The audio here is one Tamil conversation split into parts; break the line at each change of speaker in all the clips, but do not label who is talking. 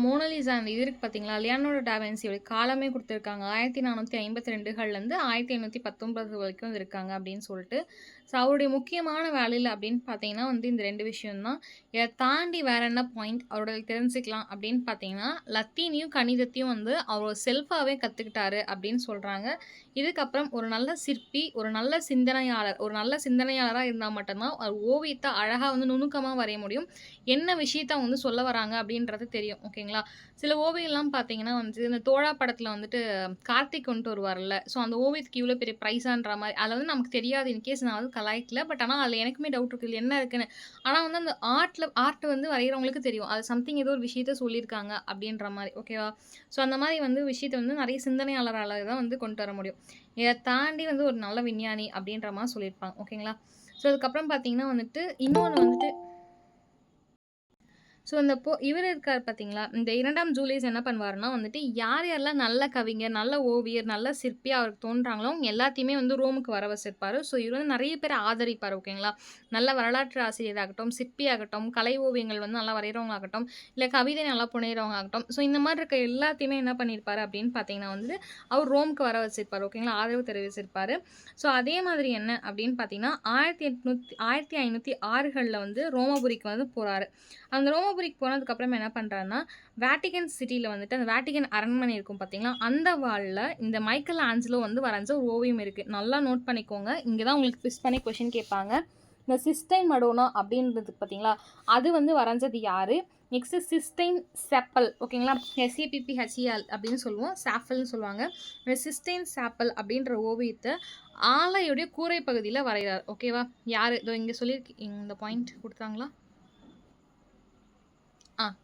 மோனலிசா அந்த இது இருக்கு பார்த்தீங்களா? லியோனார்டோ டா வின்சியோட காலமே குடுத்துருக்காங்க. 1452லேருந்து 1519 வரைக்கும் இருக்காங்க அப்படின்னு சொல்லிட்டு. ஸோ அவருடைய முக்கியமான வேலையில அப்படின்னு பார்த்தீங்கன்னா வந்து இந்த 2 விஷயம் தான். இத தாண்டி வேற என்ன பாயிண்ட் அவரோடது தெரிஞ்சுக்கலாம் அப்படின்னு பார்த்தீங்கன்னா, லத்தீனையும், கணிதத்தையும் வந்து அவர் செல்ஃபாவே கத்துக்கிட்டாரு அப்படின்னு சொல்றாங்க. இதுக்கப்புறம் ஒரு நல்ல சிற்பி, ஒரு நல்ல சிந்தனையாளர், ஒரு நல்ல சிந்தனையாளரா இருந்தா மட்டும் தான் ஓவியத்த அழகா வந்து நுணுக்கமா வரைய முடியும். என்ன விஷயத்த அவங்க வந்து சொல்ல வராங்க அப்படின்றது தெரியும். ஓகேங்களா? சில ஓவியம்லாம் பார்த்தீங்கன்னா வந்து, இந்த தோழா படத்துல வந்துட்டு கார்த்திக் வந்துட்டு வருவார்ல. ஸோ அந்த ஓவியத்துக்கு இவ்ளோ பெரிய பிரைஸான்ற மாரி அது வந்து நமக்கு தெரியாது. இன்கேஸ் நான் வந்து கலாய்க்கல. பட் ஆனா அதுல எனக்குமே டவுட் இருக்கு. இதுல என்ன இருக்குன்னு. ஆனா வந்து அந்த ஆர்ட் வந்து வரையறவங்களுக்கு தெரியும். அது சம்திங் ஏதோ ஒரு விஷயத்த சொல்லியிருக்காங்க அப்படின்ற மாரி. ஓகேவா? ஸோ அந்த மாரி வந்து விஷயத்த வந்து நெறைய சிந்தனையாளரால தான் வந்து கொண்டு வர முடியும். இத தாண்டி வந்து ஒரு நல்ல விஞ்ஞானி அப்படின்ற மாரி சொல்லியிருப்பாங்க. ஓகேங்களா? ஸோ அதுக்கப்புறம் பார்த்தீங்கன்னா வந்துட்டு, இன்னொன்னு வந்துட்டு ஸோ, இந்த இவரு இருக்காரு பார்த்தீங்களா? இந்த 2ஆம் ஜூலியஸ் என்ன பண்ணுவாருன்னா வந்துட்டு, யார் யாரெல்லாம் நல்ல கவிஞர், நல்ல ஓவியர், நல்ல சிற்பி அவருக்கு தோன்றாங்களோ, அவங்க எல்லாத்தையுமே வந்து ரோமுக்கு வர வச்சிருப்பாரு. ஸோ, இவரு வந்து நெறைய பேர ஆதரிப்பாரு. ஓகேங்களா? நல்ல வரலாற்று ஆசிரியராகட்டும், சிற்பியாகட்டும், கலை ஓவியங்கள் வந்து நல்லா வரையறவங்களாகட்டும், இல்ல கவிதை நல்லா புனையறவங்களாகட்டும், ஸோ இந்த மாரி இருக்க எல்லாத்தையுமே என்ன பண்ணியிருப்பாரு அப்படின்னு பார்த்தீங்கன்னா வந்து, அவர் ரோமுக்கு வர வச்சிருப்பாரு. ஓகேங்களா? ஆதரவு தெரிவிச்சிருப்பாரு. ஸோ, அதே மாதிரி என்ன அப்படின்னு பார்த்தீங்கன்னா, 1506கள்ல வந்து ரோமாபுரிக்கு வந்து போறாரு. அந்த ரோமாபுரிக்கு போனதுக்கப்புறம் என்ன பண்றாருன்னா, வேட்டிகன் சிட்டில வந்துட்டு அந்த வேட்டிகன் அரண்மனை இருக்கும் பார்த்தீங்களா, அந்த வால்ல இந்த மைக்கேல் ஆஞ்சலோ வந்து வரைஞ்ச ஒரு ஓவியம் இருக்கு. நல்லா நோட் பண்ணிக்கோங்க. இங்க தான் உங்களுக்கு ட்விஸ்ட் பண்ணி கொஸ்டின் கேட்பாங்க. இந்த சிஸ்டைன் மடோனா அப்படின்றதுக்கு பார்த்தீங்களா, அது வந்து வரைஞ்சது யாரு? நெக்ஸ்ட் சிஸ்டைன் செப்பல் ஓகேங்களா? SAPPHEL அப்படின்னு சொல்லுவோம். சாஃபல்ன்னு சொல்லுவாங்க. இந்த சிஸ்டைன் சாப்பல் அப்படின்ற ஓவியத்த ஆலையுடைய கூரை பகுதியில வரைகிறார். ஓகேவா? யாரு? இதோ இங்க சொல்லியிருக்கு. இந்த பாயிண்ட் குடுத்தாங்களா?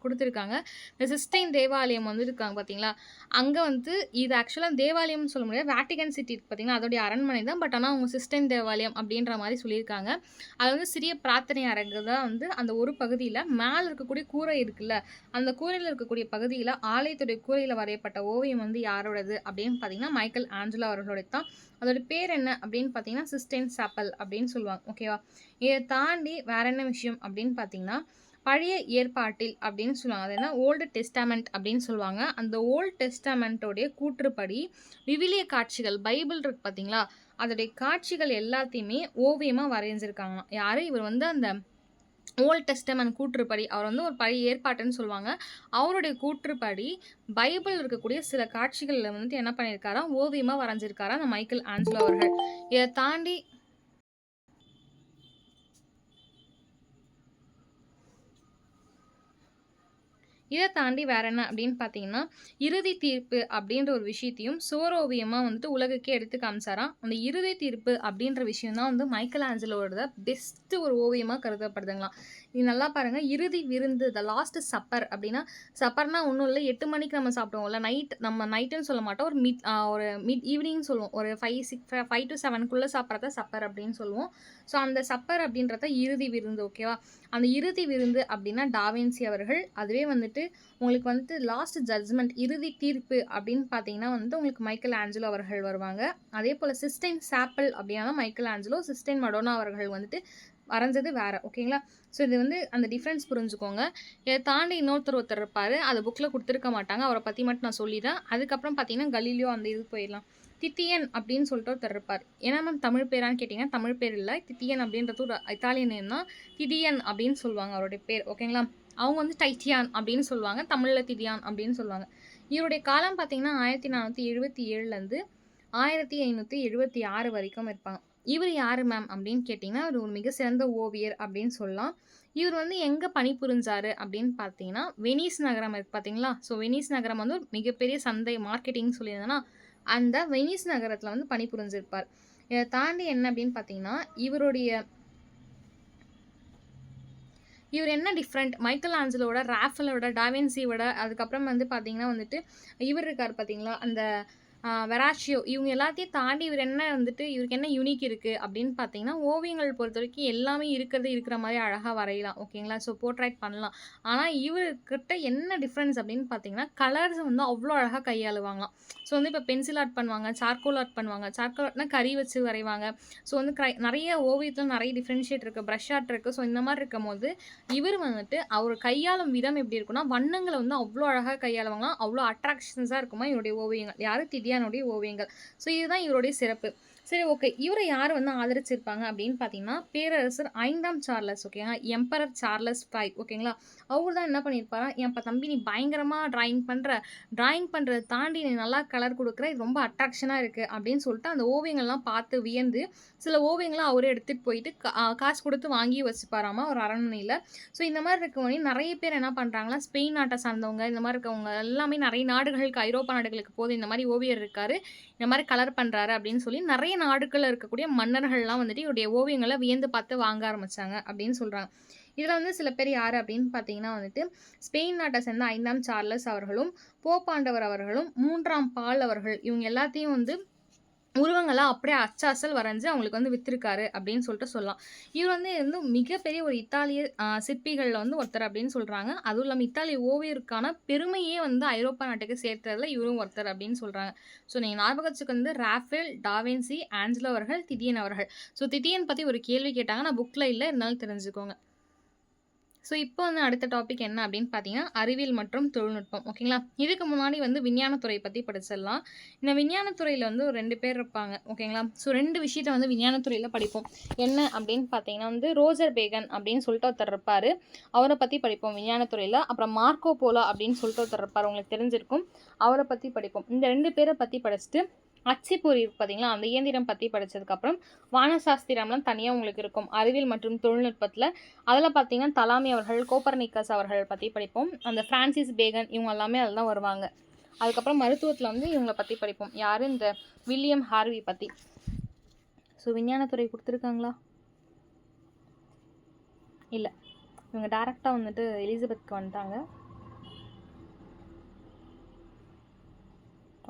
குடுத்துருக்காங்க. இந்த சிஸ்டைன் தேவாலயம் வந்து இருக்காங்க பார்த்தீங்களா? அங்க வந்து இது ஆக்சுவலா தேவாலயம்னு சொல்ல முடியாது. வேட்டிகன் சிட்டி இருக்கு பார்த்தீங்களா? அதோடைய அரண்மனை தான். பட் ஆனா அவங்க சிஸ்டைன் தேவாலயம் அப்படின்ற மாரி சொல்லியிருக்காங்க. அது வந்து சிறிய பிரார்த்தனை அரங்கு தான் வந்து அந்த ஒரு பகுதியில மேல இருக்கக்கூடிய கூரை இருக்குல்ல, அந்த கூரையில இருக்கக்கூடிய பகுதியில ஆலயத்துடைய கூரையில வரையப்பட்ட ஓவியம் வந்து யாரோடது அப்படின்னு பார்த்தீங்கன்னா, மைக்கேல் ஆஞ்சலோ அவர்களுடையது தான். அதோட பேர் என்ன அப்படின்னு பார்த்தீங்கன்னா, சிஸ்டைன் சாப்பல் அப்படின்னு சொல்லுவாங்க. ஓகேவா? இத தாண்டி வேற என்ன விஷயம் அப்படின்னு பார்த்தீங்கன்னா, பழைய ஏற்பாட்டில் அப்படின்னு சொல்லுவாங்க. அது என்ன ஓல்டு டெஸ்டாமெண்ட் அப்படின்னு சொல்லுவாங்க. அந்த ஓல்டு டெஸ்டாமெண்ட்டோடைய கூற்றுப்படி விவிலிய காட்சிகள் பைபிள் இருக்கு பார்த்தீங்களா? அதோடைய காட்சிகள் எல்லாத்தையுமே ஓவியமா வரைஞ்சிருக்காங்களாம். யாரு? இவர் வந்து அந்த ஓல்ட் டெஸ்டமென்ட் கூற்றுப்படி அவர் வந்து ஒரு பழைய ஏற்பாட்டுன்னு சொல்லுவாங்க. அவருடைய கூற்றுப்படி பைபிள் இருக்கக்கூடிய சில காட்சிகள்ல வந்துட்டு என்ன பண்ணியிருக்காராம், ஓவியமா வரைஞ்சிருக்காராம் அந்த மைக்கேல் ஆஞ்சலோ அவர்கள். இத தாண்டி வேற என்ன அப்படின்னு பார்த்தீங்கன்னா, இறுதி தீர்ப்பு அப்படின்ற ஒரு விஷயத்தையும் சுவரோவியமா வந்துட்டு உலகுக்கே எடுத்து காமிச்சாராம். அந்த இறுதி தீர்ப்பு அப்படின்ற விஷயம் தான் வந்து மைக்கேல் ஆஞ்சலோட பெஸ்ட் ஒரு ஓவியமா கருதப்படுதுங்களாம். இது நல்லா பாருங்க. இறுதி விருந்து த லாஸ்ட் சப்பர் அப்படின்னா, சப்பர்னா ஒண்ணும் இல்ல. 8 மணிக்கு நம்ம சாப்பிடுவோம்ல. நம்ம நைட்டுன்னு சொல்ல மாட்டோம். ஒரு மிட் ஈவினிங்ன்னு சொல்லுவோம். ஒரு 5 டூ 7க்குள்ள சாப்பிடுறத சப்பர் அப்படின்னு சொல்லுவோம். ஸோ அந்த சப்பர் அப்படின்றத இறுதி விருந்து ஓகேவா? அந்த இறுதி விருந்து அப்படின்னா டாவின்சி அவர்கள். அதுவே வந்துட்டு உங்களுக்கு வந்துட்டு லாஸ்ட் ஜட்ஜ்மெண்ட் இறுதி தீர்ப்பு அப்படின்னு பார்த்தீங்கன்னா வந்துட்டு உங்களுக்கு மைக்கேல் ஆஞ்சலோ அவர்கள் வருவாங்க. அதேபோல சிஸ்டைன் சாப்பல் அப்படின்னா மைக்கேல் ஆஞ்சலோ, சிஸ்டைன் மடோனா அவர்கள் வந்துட்டு வரைஞ்சது வேற. ஓகேங்களா? ஸோ இது வந்து அந்த டிஃபரன்ஸ் புரிஞ்சுக்கோங்க. இத தாண்டி ஒருத்தர் இருப்பாரு. அது புக்ல குடுத்துருக்க மாட்டாங்க. அவர பத்தி மட்டும் நான் சொல்லிர்றேன். அதுக்கப்புறம் பார்த்தீங்கன்னா, கலீலியோ அந்த இது போயிரலாம். தித்தியன் அப்படின்னு சொல்லிட்டு ஒருத்தர் இருப்பார். என்ன மேம் தமிழ் பேரான்னு கேட்டீங்கன்னா, தமிழ் பேர் இல்ல. தித்தியன் அப்படின்றது ஒரு இத்தாலியன் நேம் தான். திதியன் அப்படின்னு சொல்லுவாங்க அவருடைய பேர். ஓகேங்களா? அவங்க வந்து டைட்டியான் அப்படின்னு சொல்லுவாங்க. தமிழ்ல திதியான் அப்படின்னு சொல்லுவாங்க. இவருடைய காலம் பார்த்தீங்கன்னா, 1477லேருந்து 1576 வரைக்கும் இருப்பாங்க. இவரு யாரு மேம் அப்படின்னு கேட்டீங்கன்னா, அவரு ஒரு மிக சிறந்த ஓவியர் அப்படின்னு சொல்லலாம். இவர் வந்து எங்க பணிபுரிஞ்சாரு அப்படின்னு பார்த்தீங்கன்னா, வெனிஸ் நகரம் இருக்கு பார்த்தீங்களா? ஸோ வெனிஸ் நகரம் வந்து ஒரு மிகப்பெரிய சந்தை மார்க்கெட்டிங்ன்னு சொல்லியிருந்தேன்னா, அந்த வெனிஸ் நகரத்தில வந்து பணிபுரிஞ்சிருப்பார். இத தாண்டி என்ன அப்படின்னு பார்த்தீங்கன்னா, இவர் என்ன டிஃப்ரெண்ட் மைக்கேல் ஆஞ்சலோட, ராஃபலோட, டாவின்சியோட அதுக்கப்புறம் வந்து பார்த்தீங்கன்னா வந்துட்டு, இவர் இருக்காரு பார்த்தீங்களா? அந்த வெராஷியோ இவங்க எல்லாத்தையும் தாண்டி இவருக்கு என்ன யூனிக் இருக்கு அப்படின்னு பார்த்தீங்கன்னா, ஓவியங்கள் பொறுத்தவரைக்கும் எல்லாமே இருக்கிற மாரி அழகா வரையலாம். ஓகேங்களா? ஸோ போர்ட்ரைட் பண்ணலாம். ஆனா இவருகிட்ட என்ன டிஃபரன்ஸ் அப்படின்னு பார்த்தீங்கன்னா, கலர்ஸ் வந்து அவ்ளோ அழகா கையாளுவாங்களாம். ஸோ வந்து இப்ப பென்சில் ஆர்ட் பண்ணுவாங்க, சார்கோல் ஆர்ட் பண்ணுவாங்க. சார்கோல் ஆர்ட்னா கரி வச்சு வரைவாங்க. ஸோ வந்து நெறைய ஓவியத்துல நெறைய டிஃபரன்ஷியேட் இருக்கு. பிரஷ் ஆர்ட் இருக்கு. ஸோ இந்த மாரி இருக்கும்போது, இவர் வந்துட்டு அவர் கையாளும் விதம் எப்படி இருக்கும்னா, வண்ணங்கள வந்து அவ்ளோ அழகா கையாளுவாங்களாம். அவ்ளோ அட்ராக்ஷன்ஸா இருக்குமா இவருடைய ஓவியங்கள். யாரு? திடியானுடைய ஓவியங்கள். ஸோ இதுதான் இவருடைய சிறப்பு. சரி, ஓகே. இவர யார் வந்து ஆதரிச்சிருப்பாங்க அப்படின்னு பார்த்தீங்கன்னா, பேரரசர் 5ஆம் சார்லஸ் ஓகேங்களா? எம்பரர் சார்லஸ் 5 ஓகேங்களா? அவரு தான் என்ன பண்ணியிருப்பாரா, "ஏன்பா தம்பி நீ பயங்கரமா டிராயிங் பண்ற. டிராயிங் பண்றத தாண்டி நீ நல்லா கலர் குடுக்குற. இது ரொம்ப அட்ராக்ஷனா இருக்கு." அப்படின்னு சொல்லிட்டு அந்த ஓவியங்கள்லாம் பார்த்து வியந்து, சில ஓவியங்கள அவரே எடுத்துட்டு போயிட்டு காசு குடுத்து வாங்கி வச்சுப்பாராமா ஒரு அரண்மனையில. ஸோ இந்த மாரி இருக்கவனே நெறைய பேர் என்ன பண்றாங்கன்னா, ஸ்பெயின் நாட்ட சார்ந்தவங்க, இந்த மாரி இருக்கவங்க எல்லாமே நெறைய நாடுகளுக்கு ஐரோப்பா நாடுகளுக்கு போது இந்த மாரி ஓவியர் இருக்காரு. இந்த மாரி கலர் பண்றாரு அப்படின்னு சொல்லி நெறைய நாடுகள்ல இருக்கக்கூடிய மன்னர்கள்லாம் வந்துட்டு இவருடைய ஓவியங்கள வியந்து பார்த்து வாங்க ஆரம்பிச்சாங்க அப்படின்னு சொல்றாங்க. இதுல வந்து சில பேர் யாரு அப்படின்னு பார்த்தீங்கன்னா வந்துட்டு, ஸ்பெயின் நாட்ட சேர்ந்த 5ஆம் சார்லஸ் அவர்களும், போப்பாண்டவர் அவர்களும், 3ஆம் பால் அவர்கள் இவங்க எல்லாத்தையும் வந்து உருவங்கள அப்படியே அச்சாசல் வரைஞ்சு அவங்களுக்கு வந்து வித்திருக்காரு அப்படின்னு சொல்லிட்டு சொல்லலாம். இவர் வந்து மிகப்பெரிய ஒரு இத்தாலிய சிற்பிகள்ல வந்து ஒருத்தர் அப்படின்னு சொல்றாங்க. அதுவும் இல்லாம இத்தாலிய ஓவியருக்கான பெருமையே வந்து ஐரோப்பா நாட்டுக்கு சேர்த்ததுல இவரும் ஒருத்தர் அப்படின்னு சொல்றாங்க. ஸோ நீங்க ஞாபகம் வச்சுக்க வந்து ராஃபேல், டாவின்சி, ஆஞ்சலோ அவர்கள், திதியன் அவர்கள். ஸோ திதியன் பத்தி ஒரு கேள்வி கேட்டாங்க. நான் புக்ல இல்ல. இருந்தாலும் தெரிஞ்சுக்கோங்க. ஸோ இப்போ வந்து அடுத்த டாபிக் என்ன அப்படின்னு பார்த்தீங்கன்னா, அறிவியல் மற்றும் தொழில்நுட்பம். ஓகேங்களா? இதுக்கு முன்னாடி வந்து விஞ்ஞானத்துறை பத்தி படிச்சிடலாம். இந்த விஞ்ஞானத்துறையில வந்து ஒரு 2 பேர் இருப்பாங்க. ஓகேங்களா? ஸோ 2 விஷயத்த வந்து விஞ்ஞானத்துறையில படிப்போம். என்ன அப்படின்னு பார்த்தீங்கன்னா வந்து, ரோஜர் பேகன் அப்படின்னு சொல்லிட்டு ஒருத்தர் இருப்பாரு. அவர பத்தி படிப்போம் விஞ்ஞானத்துறையில. அப்புறம் மார்க்கோ போலோ அப்படின்னு சொல்லிட்டு ஒருத்தர் இருப்பாரு. உங்களுக்கு தெரிஞ்சிருக்கும். அவர பத்தி படிப்போம். இந்த 2 பேர பத்தி படிச்சுட்டு, அச்சுப்பொறி இருக்கு பார்த்தீங்களா? அந்த இயந்திரம் பத்தி படிச்சதுக்கப்புறம், வானசாஸ்திரம்லாம் தனியா உங்களுக்கு இருக்கும். அறிவியல் மற்றும் தொழில்நுட்பத்தில அதில பார்த்தீங்கன்னா, தலாமி அவர்கள், கோப்பர்னிக்கஸ் அவர்கள் பத்தி படிப்போம். அந்த பிரான்சிஸ் பேகன் இவங்க எல்லாமே அதில தான் வருவாங்க. அதுக்கப்புறம் மருத்துவத்தில வந்து இவங்கள பத்தி படிப்போம். யாரு? இந்த வில்லியம் ஹார்வி பத்தி. ஸோ விஞ்ஞானத்துறை குடுத்துருக்காங்களா? இல்ல. இவங்க டைரக்ட்டா வந்துட்டு எலிசபெத்க்கு வந்துட்டாங்க.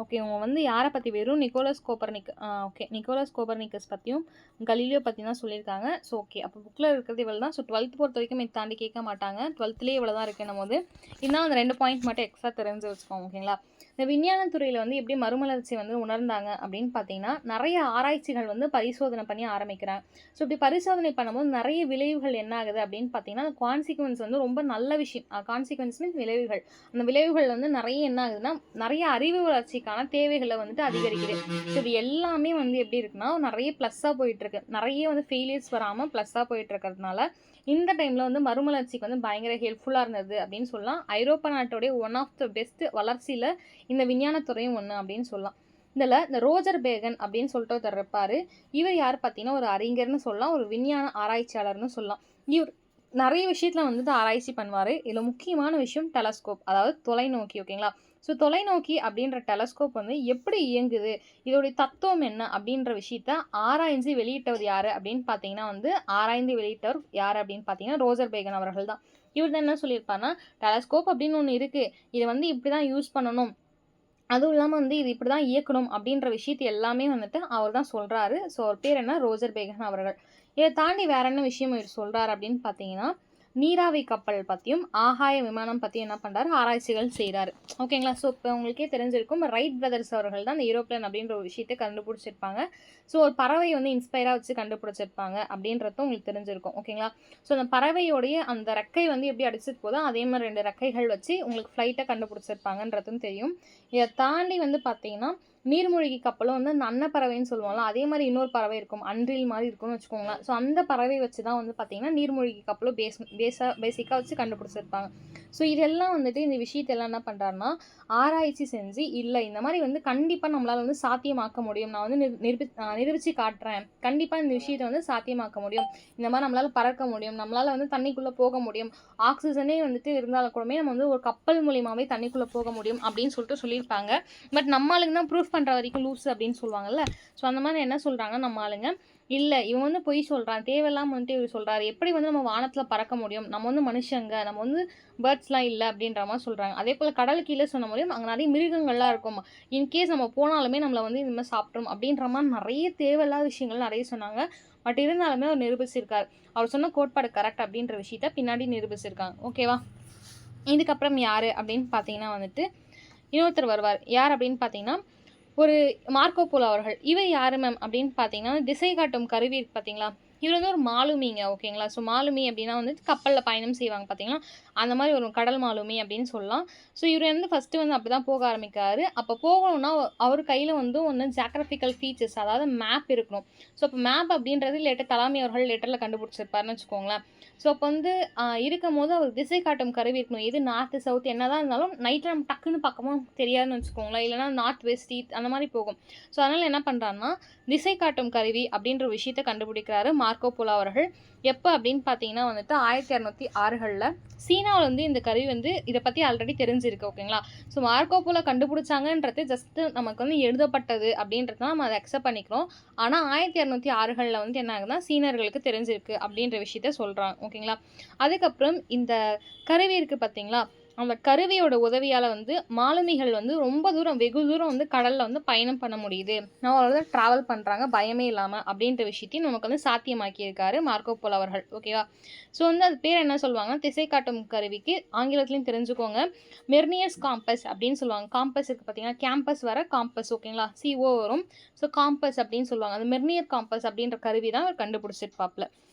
ஓகே. இவங்க வந்து யார பத்தி வெறும் நிக்கோலஸ் கோப்பர்னிக்கஸ் பத்தியும், கலீலியோ பத்தியும் தான் சொல்லியிருக்காங்க. So okay. அப்போ புக்ல இருக்கிறது இவ்வளவு தான். ஸோ 12த் பொறுத்தவரைக்கும் இத தாண்டி கேட்க மாட்டாங்க. 12த்லயே இவ்வளவு தான் இருக்குன்னும்போது, இருந்தாலும் அந்த 2 பாயிண்ட் மட்டும் எக்ஸ்ட்ரா தெரிஞ்சு வச்சுக்கோங்க. ஓகேங்களா? இந்த விஞ்ஞானத் துறையில வந்து எப்படி மறுமலர்ச்சி வந்து உணர்ந்தாங்க அப்படின்னு பார்த்தீங்கன்னா, நெறைய ஆராய்ச்சிகள் வந்து பரிசோதனை பண்ணி ஆரம்பிக்கிறாங்க. ஸோ இப்படி பரிசோதனை பண்ணும்போது நெறைய விளைவுகள் என்ன ஆகுது அப்படின்னு பார்த்தீங்கன்னா, அந்த கான்சிக்வென்ஸ் வந்து ரொம்ப நல்ல விஷயம். கான்சிக்வென்ஸ் மீன்ஸ் விளைவுகள். அந்த விளைவுகள் வந்து நெறைய என்ன ஆகுதுன்னா, நெறைய அறிவு வளர்ச்சிக்கான தேவைகள வந்துட்டு அதிகரிக்குது. ஸோ இது எல்லாமே வந்து எப்படி இருக்குன்னா, நெறைய ப்ளஸ்ஸா போயிட்டுருக்கு. நெறைய வந்து ஃபெயிலியர்ஸ் வராம ப்ளஸ்ஸா போயிட்டு இருக்கிறதுனால, இந்த டைம்ல வந்து மறுமலர்ச்சிக்கு வந்து பயங்கர ஹெல்ப்ஃபுல்லா இருந்தது அப்படின்னு சொல்லலாம். ஐரோப்பா நாட்டோடைய ஒன் ஆஃப் த பெஸ்ட் வளர்ச்சியில இந்த விஞ்ஞானத்துறையும் ஒண்ணு அப்படின்னு சொல்லலாம். இதுல இந்த ரோஜர் பேகன் அப்படின்னு சொல்லிட்டு ஒருத்தர் இருப்பாரு. இவர் யார் பார்த்தீங்கன்னா, ஒரு அறிஞர்னு சொல்லலாம். ஒரு விஞ்ஞான ஆராய்ச்சியாளர்னு சொல்லலாம். இவர் நெறைய விஷயத்துல வந்துட்டு ஆராய்ச்சி பண்ணுவாரு. இதுல முக்கியமான விஷயம் டெலஸ்கோப். அதாவது தொலைநோக்கி. ஓகேங்களா? ஸோ தொலைநோக்கி அப்படின்ற டெலஸ்கோப் வந்து எப்படி இயங்குது? இதோடைய தத்துவம் என்ன? அப்படின்ற விஷயத்த ஆராய்ஞ்சு வெளியிட்டவர் யாரு அப்படின்னு பார்த்தீங்கன்னா வந்து, ஆராய்ந்து வெளியிட்டவர் யாரு அப்படின்னு பார்த்தீங்கன்னா, ரோஜர் பேகன் அவர்கள் தான். இவர் தான் என்ன சொல்லியிருப்பாருன்னா, டெலஸ்கோப் அப்படின்னு ஒண்ணு இருக்கு. இத வந்து இப்படிதான் யூஸ் பண்ணணும். அதுவும் இல்லாம வந்து இது இப்படிதான் இயக்கணும் அப்படின்ற விஷயத்த எல்லாமே வந்துட்டு அவர் தான் சொல்றாரு. ஸோ அவர் பேர் என்ன? ரோஜர் பேகன் அவர்கள். இத தாண்டி வேற என்ன விஷயம் இவர் சொல்றாரு அப்படின்னு பார்த்தீங்கன்னா, நீராவி கப்பல் பத்தியும், ஆகாய விமானம் பத்தியும் என்ன பண்றாரு? ஆராய்ச்சிகள் செய்றாரு. ஓகேங்களா? ஸோ இப்ப உங்களுக்கே தெரிஞ்சிருக்கும். ரைட் பிரதர்ஸ் அவர்கள் தான் இந்த ஏரோப்ளேன் அப்படின்ற ஒரு விஷயத்த கண்டுபிடிச்சிருப்பாங்க. ஸோ ஒரு பறவை வந்து இன்ஸ்பயரா வச்சு கண்டுபிடிச்சிருப்பாங்க அப்படின்றதும் உங்களுக்கு தெரிஞ்சிருக்கும். ஓகேங்களா? ஸோ அந்த பறவையோடைய அந்த ரெக்கை வந்து எப்படி அடிச்சிட்டு போதோ, அதே மாரி 2 ரெக்கைகள் வச்சு உங்களுக்கு ஃப்ளைட்ட கண்டுபிடிச்சிருப்பாங்கன்றதும் தெரியும். இத தாண்டி வந்து பார்த்தீங்கன்னா, நீர்மூழ்கி கப்பலும் வந்து அந்த அன்னப்பறவைன்னு சொல்லுவோம்ல, அதே மாரி இன்னொரு பறவை இருக்கும். அன்றில் மாரி இருக்கும்னு வச்சுக்கோங்களேன். ஸோ அந்த பறவை வச்சு தான் வந்து பார்த்தீங்கன்னா, நீர்மூழ்கி கப்பலும் பேசிக்கா வச்சு கண்டுபிடிச்சிருப்பாங்க. ஸோ இதெல்லாம் வந்துட்டு இந்த விஷயத்தெல்லாம் என்ன பண்றாருன்னா, ஆராய்ச்சி செஞ்சு, இல்ல இந்த மாரி வந்து கண்டிப்பா நம்மளால வந்து சாத்தியமாக்க முடியும். நான் வந்து நிரூபிச்சு காட்டுறேன். கண்டிப்பா இந்த விஷயத்த வந்து சாத்தியமாக்க முடியும். இந்த மாரி நம்மளால பறக்க முடியும். நம்மளால வந்து தண்ணிக்குள்ள போக முடியும். ஆக்ஸிஜனே வந்துட்டு இருந்தாலும் கூடமே நம்ம வந்து ஒரு கப்பல் மூலியமாவே தண்ணிக்குள்ள போக முடியும் அப்படின்னு சொல்லிட்டு சொல்லியிருப்பாங்க. பட் நம்ம ஆளுங்க தான் ப்ரூஃப் பண்ணுற வரைக்கும் லூஸு அப்படின்னு சொல்லுவாங்கல்ல. ஸோ அந்த மாதிரி என்ன சொல்கிறாங்க நம்ம ஆளுங்க, இல்லை இவன் வந்து பொய் சொல்கிறான், தேவையில்லாமல் வந்துட்டு இவர் சொல்கிறாரு, எப்படி வந்து நம்ம வானத்தில் பறக்க முடியும், நம்ம வந்து மனுஷங்க, நம்ம வந்து பேர்ட்ஸ்லாம் இல்லை அப்படின்ற மாதிரி சொல்கிறாங்க. அதே போல் கடல் கீழே சொன்ன முடியும் அங்கே நிறைய மிருகங்கள்லாம் இருக்கும், இன்கேஸ் நம்ம போனாலுமே நம்மளை வந்து இந்த மாதிரி சாப்பிட்றோம் அப்படின்ற மாதிரி நிறைய தேவையில்லாத விஷயங்கள் நிறைய சொன்னாங்க. பட் இருந்தாலுமே அவர் நிரூபிச்சிருக்காரு, அவர் சொன்ன கோட்பாடு கரெக்ட் அப்படின்ற விஷயத்த பின்னாடி நிரூபிச்சிருக்காங்க. ஓகேவா. இதுக்கப்புறம் யார் அப்படின்னு பார்த்தீங்கன்னா வந்துட்டு இன்னொருத்தர் வருவார். யார் அப்படின்னு பார்த்தீங்கன்னா ஒரு மார்க்கோ போலோ அவர்கள். இவர் யார் மேம் அப்படின்னு பார்த்தீங்கன்னா திசை காட்டும் கருவி இருக்கு பார்த்தீங்களா, இவர் வந்து ஒரு மாலுமிங்க. ஓகேங்களா. ஸோ மாலுமி அப்படின்னா வந்து கப்பலில் பயணம் செய்வாங்க பார்த்தீங்களா, அந்த மாதிரி ஒரு கடல் மாலுமி அப்படின்னு சொல்லலாம். ஸோ இவர் வந்து ஃபஸ்ட்டு வந்து அப்படி தான் போக ஆரம்பிக்காரு. அப்போ போகணும்னா அவர் கையில் வந்து ஒன்று ஜியாகிரபிக்கல் ஃபீச்சர்ஸ், அதாவது மேப் இருக்கணும். ஸோ அப்போ மேப் அப்படின்றது லேட்டர் தலாமி அவர்கள் லெட்டரில் கண்டுபிடிச்சிருப்பாருன்னு வச்சுக்கோங்களேன். ஸோ அப்போ வந்து இருக்கும் போது அவர் திசை காட்டும் கருவி இருக்கணும். எது நார்த்து சவுத் என்ன தான் இருந்தாலும் நைட்டில் நம்ம டக்குன்னு பக்கமாக தெரியாதுன்னு வச்சுக்கோங்களேன், இல்லைனா நார்த் வெஸ்ட் ஈஸ்ட் அந்த மாதிரி போகும். ஸோ அதனால் என்ன பண்ணுறாருன்னா திசை காட்டும் கருவி அப்படின்ற விஷயத்தை கண்டுபிடிக்கிறாரு மார்க்கோ போலோ அவர்கள். எப்போ அப்படின்னு பார்த்தீங்கன்னா வந்துட்டு 1606களில் சீனாவில் வந்து இந்த கருவி வந்து இதை பற்றி ஆல்ரெடி தெரிஞ்சிருக்கு. ஓகேங்களா. ஸோ மார்க்கோ போலோ கண்டுபிடிச்சாங்கன்றது ஜஸ்ட்டு நமக்கு வந்து எழுதப்பட்டது அப்படின்றது தான் நம்ம அதை அக்செப்ட் பண்ணிக்கிறோம். ஆனால் 1606களில் வந்து என்ன ஆகுதுன்னா சீனர்களுக்கு தெரிஞ்சிருக்கு அப்படின்ற விஷயத்த சொல்கிறாங்க. ஓகேங்களா. அதுக்கப்புறம் இந்த கருவி இருக்குது பார்த்தீங்களா, அந்த கருவியோட உதவியால் வந்து மாலுமிகள் வந்து ரொம்ப தூரம் வெகு தூரம் வந்து கடலில் வந்து பயணம் பண்ண முடியுது, அவங்களோட ட்ராவல் பண்ணுறாங்க பயமே இல்லாமல் அப்படின்ற விஷயத்தையும் நமக்கு வந்து சாத்தியமாக்கியிருக்காரு மார்க்கோ போலோ அவர்கள். ஓகேவா. ஸோ வந்து அது பேர் என்ன சொல்லுவாங்கன்னா திசை காட்டும் கருவிக்கு ஆங்கிலத்துலையும் தெரிஞ்சுக்கோங்க மெர்னியர்ஸ் காம்பஸ் அப்படின்னு சொல்லுவாங்க. காம்பஸ் இருக்குது பார்த்தீங்கன்னா, கேம்பஸ் வர காம்பஸ். ஓகேங்களா. CO வரும். ஸோ காம்பஸ் அப்படின்னு சொல்லுவாங்க. அந்த மெர்னியர் காம்பஸ் அப்படின்ற கருவி தான் அவர் கண்டுபிடிச்சிருப்பாப்புல.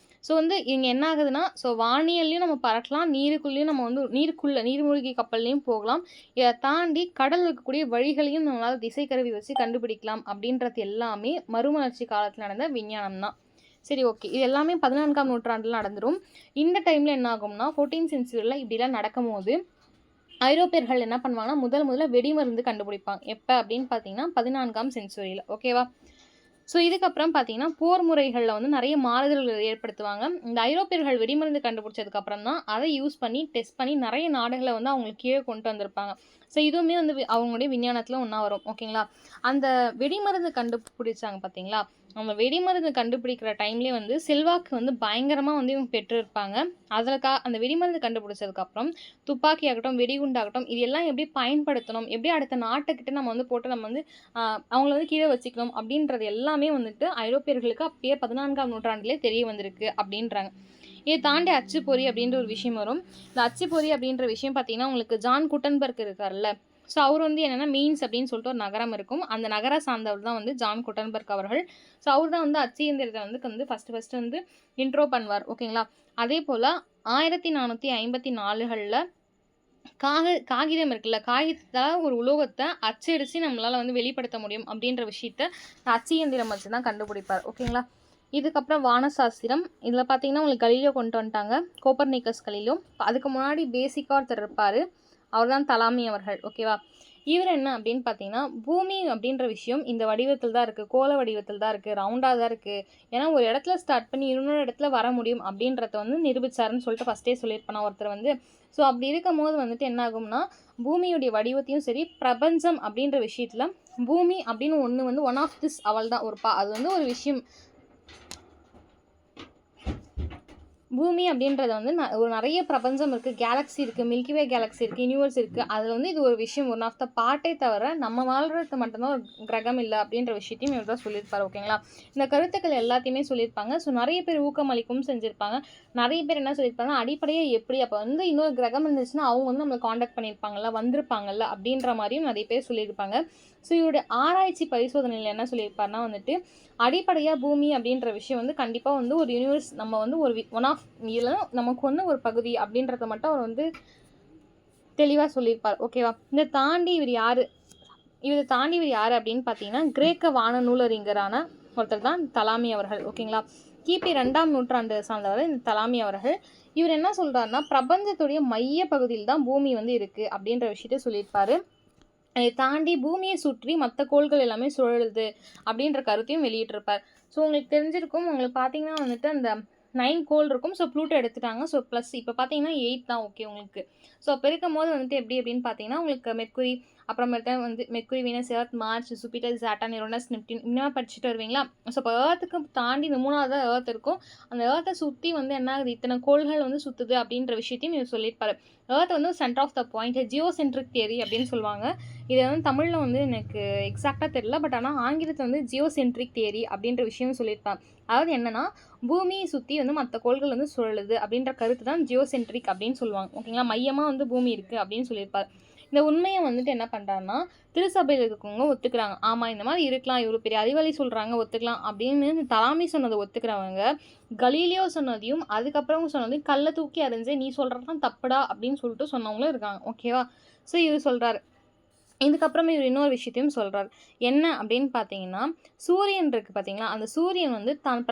ஸோ வந்து இங்கே என்ன ஆகுதுன்னா, ஸோ வானியல்லையும் நம்ம பறக்கலாம், நீருக்குள்ளேயும் நம்ம வந்து நீர்மூழ்கி கப்பல்லையும் போகலாம். இதை தாண்டி கடல் இருக்கக்கூடிய வழிகளையும் நம்மளால் திசை கருவி வச்சு கண்டுபிடிக்கலாம் அப்படின்றது எல்லாமே மறுமலர்ச்சி காலத்தில் நடந்த விஞ்ஞானம் தான். சரி, ஓகே. இது எல்லாமே 14ஆம் நூற்றாண்டில் நடந்துடும். இந்த டைமில் என்ன ஆகும்னா 14th சென்ச்சுரியில் இப்படிலாம் நடக்கும் போது ஐரோப்பியர்கள் என்ன பண்ணுவாங்கன்னா முதல்ல வெடிமருந்து கண்டுபிடிப்பாங்க. எப்போ அப்படின்னு பார்த்தீங்கன்னா 14ஆம் சென்ச்சுரியில். ஓகேவா. ஸோ இதுக்கப்புறம் பார்த்தீங்கன்னா போர் முறைகளில் வந்து நிறைய மாறுதல்கள் ஏற்படுத்துவாங்க. இந்த ஐரோப்பியர்கள் வெடிமருந்து கண்டுபிடிச்சதுக்கப்புறம் தான் அதை யூஸ் பண்ணி டெஸ்ட் பண்ணி நிறைய நாடுகளை வந்து அவங்களுக்கு கீழே கொண்டு வந்திருப்பாங்க. ஸோ இதுவுமே வந்து அவங்களுடைய விஞ்ஞானத்தில் ஒன்றா வரும். ஓகேங்களா. அந்த வெடிமருந்து கண்டுபிடிச்சாங்க பார்த்தீங்களா, அந்த வெடிமருந்து கண்டுபிடிக்கிற டைம்லேயே வந்து செல்வாக்கு வந்து பயங்கரமாக வந்து இவங்க பெற்றிருப்பாங்க. அந்த வெடிமருந்து கண்டுபிடிச்சதுக்கப்புறம் துப்பாக்கி ஆகட்டும், வெடிகுண்டாகட்டும், இது எல்லாம் எப்படி பயன்படுத்தணும், எப்படி அடுத்த நாட்டுக்கிட்ட நம்ம வந்து போட்டு நம்ம வந்து அவங்கள வந்து கீழே வச்சுக்கணும் அப்படின்றது எல்லாமே வந்துட்டு ஐரோப்பியர்களுக்கு அப்பயே 14ஆம் நூற்றாண்டிலே தெரிய வந்திருக்கு அப்படின்றாங்க. இதை தாண்டி அச்சுப்பொறி அப்படின்ற ஒரு விஷயம் வரும். இந்த அச்சுப்பொறி அப்படின்ற விஷயம் பார்த்தீங்கன்னா உங்களுக்கு ஜான் குட்டன்பர்க் இருக்கார்ல, ஸோ அவர் வந்து என்னென்னா மெயின்ஸ் அப்படின்னு சொல்லிட்டு ஒரு நகரம் இருக்கும், அந்த நகரை சார்ந்தவர் தான் வந்து ஜான் குட்டன்பர்க் அவர்கள். ஸோ அவர் தான் வந்து அச்சு இயந்திரத்தை வந்து ஃபஸ்ட்டு வந்து இன்ட்ரோ பண்ணுவார். ஓகேங்களா. அதே போல் 1454களில் காகிதம் இருக்குல்ல, காகிதத்தால் ஒரு உலோகத்தை அச்சடித்து நம்மளால் வந்து வெளிப்படுத்த முடியும் அப்படின்ற விஷயத்த அச்சு இயந்திரம் வச்சு தான் கண்டுபிடிப்பார். ஓகேங்களா. இதுக்கப்புறம் வானசாஸ்திரம், இதில் பார்த்தீங்கன்னா உங்களுக்கு கலீலியோ கொண்டு வந்துட்டாங்க, கோப்பர்னிக்கஸ் கலீலியோ. அதுக்கு முன்னாடி பேசிக்காக ஒருத்தர் இருப்பார், அவர் தான் தலாமி அவர்கள். ஓகேவா. இவர் என்ன அப்படின்னு பார்த்தீங்கன்னா பூமி அப்படின்ற விஷயம் இந்த வடிவத்தில் தான் இருக்குது, கோள வடிவத்தில் தான் இருக்குது, ரவுண்டாக தான் இருக்குது, ஏன்னா ஒரு இடத்துல ஸ்டார்ட் பண்ணி இன்னொரு இடத்துல வர முடியும் அப்படின்றத வந்து நிரூபிச்சாருன்னு சொல்லிட்டு ஃபஸ்ட்டே சொல்லியிருப்பான் ஒருத்தர் வந்து. ஸோ அப்படி இருக்கும் போது வந்துட்டு என்ன ஆகும்னா பூமியுடைய வடிவத்தையும் சரி, பிரபஞ்சம் அப்படின்ற விஷயத்தில் பூமி அப்படின்னு ஒன்று வந்து ஒன் ஆஃப் திஸ் அவள் தான் அது வந்து ஒரு விஷயம். பூமி அப்படின்றது வந்து ஒரு நிறைய பிரபஞ்சம் இருக்குது, கேலக்ஸி இருக்குது, மில்கிவே கேலக்ஸி இருக்குது, யூனிவர்ஸ் இருக்குது, அதில் வந்து இது ஒரு விஷயம், ஒன் ஆஃப் த பார்ட்டே தவிர நம்ம வாழ்கிறது மட்டும்தான் ஒரு கிரகம் இல்லை அப்படின்ற விஷயத்தையும் இவர் தான் சொல்லியிருப்பார். ஓகேங்களா. இந்த கருத்துக்கள் எல்லாத்தையுமே சொல்லியிருப்பாங்க. ஸோ நிறைய பேர் ஊக்கமளிக்கவும் செஞ்சுருப்பாங்க. நிறைய பேர் என்ன சொல்லியிருப்பாங்க, அடிப்படையே எப்படி அப்போ வந்து இன்னொரு கிரகம் இருந்துச்சுன்னா அவங்க வந்து நம்மளை காண்டாக்ட் பண்ணியிருப்பாங்கல்ல, வந்திருப்பாங்கல்ல அப்படின்ற மாதிரியும் நிறைய பேர் சொல்லியிருப்பாங்க. ஸோ இவருடைய ஆராய்ச்சி பரிசோதனையில் என்ன சொல்லியிருப்பாருன்னா வந்துட்டு அடிப்படையாக பூமி அப்படின்ற விஷயம் வந்து கண்டிப்பாக வந்து ஒரு யூனிவர்ஸ், நம்ம வந்து ஒரு ஒன் ஆஃப் இதில் நமக்கு வந்து ஒரு பகுதி அப்படின்றத மட்டும் அவர் வந்து தெளிவாக சொல்லியிருப்பார். ஓகேவா. இதை தாண்டி இவர் யார் அப்படின்னு பார்த்தீங்கன்னா கிரேக்க வான நூலறிஞரான ஒருத்தர் தான் தலாமி அவர்கள். ஓகேங்களா. கிபி 2ஆம் நூற்றாண்டு சார்ந்தவர் இந்த தலாமி அவர்கள். இவர் என்ன சொல்கிறாருன்னா பிரபஞ்சத்துடைய மைய பகுதியில் தான் பூமி வந்து இருக்குது அப்படின்ற விஷயத்த சொல்லியிருப்பார். அதை தாண்டி பூமியை சுற்றி மற்ற கோள்கள் எல்லாமே சுழலுது அப்படின்ற கருத்தையும் வெளியிட்டிருப்பார். ஸோ உங்களுக்கு தெரிஞ்சிருக்கும், உங்களுக்கு பார்த்தீங்கன்னா வந்துட்டு அந்த 9 கோள் இருக்கும். ஸோ ப்ளூட்டோ எடுத்துட்டாங்க. ஸோ ப்ளஸ் இப்போ பார்த்தீங்கன்னா 8 தான். ஓகே உங்களுக்கு. ஸோ அப்போ இருக்கும் போது வந்துட்டு எப்படி அப்படின்னு பார்த்தீங்கன்னா உங்களுக்கு மெர்க்குரி, அப்புறமேட்டு வந்து mercury, Venus, earth, March, Jupiter, Saturn, Uranus, Neptune இன்னும் படிச்சுட்டு வருவீங்களா? ஸோ இப்போ எர்த்துக்கு தாண்டி இந்த 3வது எர்த் இருக்கும். அந்த எர்த்தை சுற்றி வந்து என்ன ஆகுது, இத்தனை கோள்கள் வந்து சுற்றுது அப்படின்ற விஷயத்தையும் இவர் சொல்லியிருப்பாரு. எர்த் வந்து centre of the point, geocentric theory அப்படின்னு சொல்லுவாங்க. இதை வந்து தமிழில் வந்து எனக்கு எக்ஸாக்டாக தெரியல, பட் ஆனால் ஆங்கிலத்தில் வந்து ஜியோசென்ட்ரிக் தியரி அப்படின்ற விஷயம் சொல்லியிருப்பாங்க. அதாவது என்னன்னா, பூமியை சுற்றி வந்து மற்ற கோள்கள் வந்து சுழலுது அப்படின்ற கருத்து தான் ஜியோசென்ட்ரிக் அப்படின்னு சொல்லுவாங்க. ஓகேங்களா? மையமாக வந்து பூமி இருக்குது அப்படின்னு சொல்லியிருப்பார். இந்த உண்மையை வந்துட்டு என்ன பண்ணுறாருன்னா, திருச்சபையில் இருக்கவங்க ஒத்துக்கிறாங்க. ஆமாம், இந்த மாதிரி இருக்கலாம், இவ்வளோ பெரிய அறிவாளி சொல்கிறாங்க, ஒத்துக்கலாம் அப்படின்னு தலாமி சொன்னதை ஒத்துக்கிறவங்க, கலீலியோ சொன்னதையும் அதுக்கப்புறம் சொன்னதையும் கல்லை தூக்கி அறிஞ்சு நீ சொல்கிறதான் தப்புடா அப்படின்னு சொல்லிட்டு சொன்னவங்களும் இருக்காங்க. ஓகேவா? ஸோ இவர் சொல்கிறாரு. இதுக்கப்புறமே இவர் இன்னொரு விஷயத்தையும் சொல்கிறார். என்ன அப்படின்னு பார்த்தீங்கன்னா, சூரியன் இருக்குது பார்த்தீங்களா, அந்த சூரியன் வந்து தான்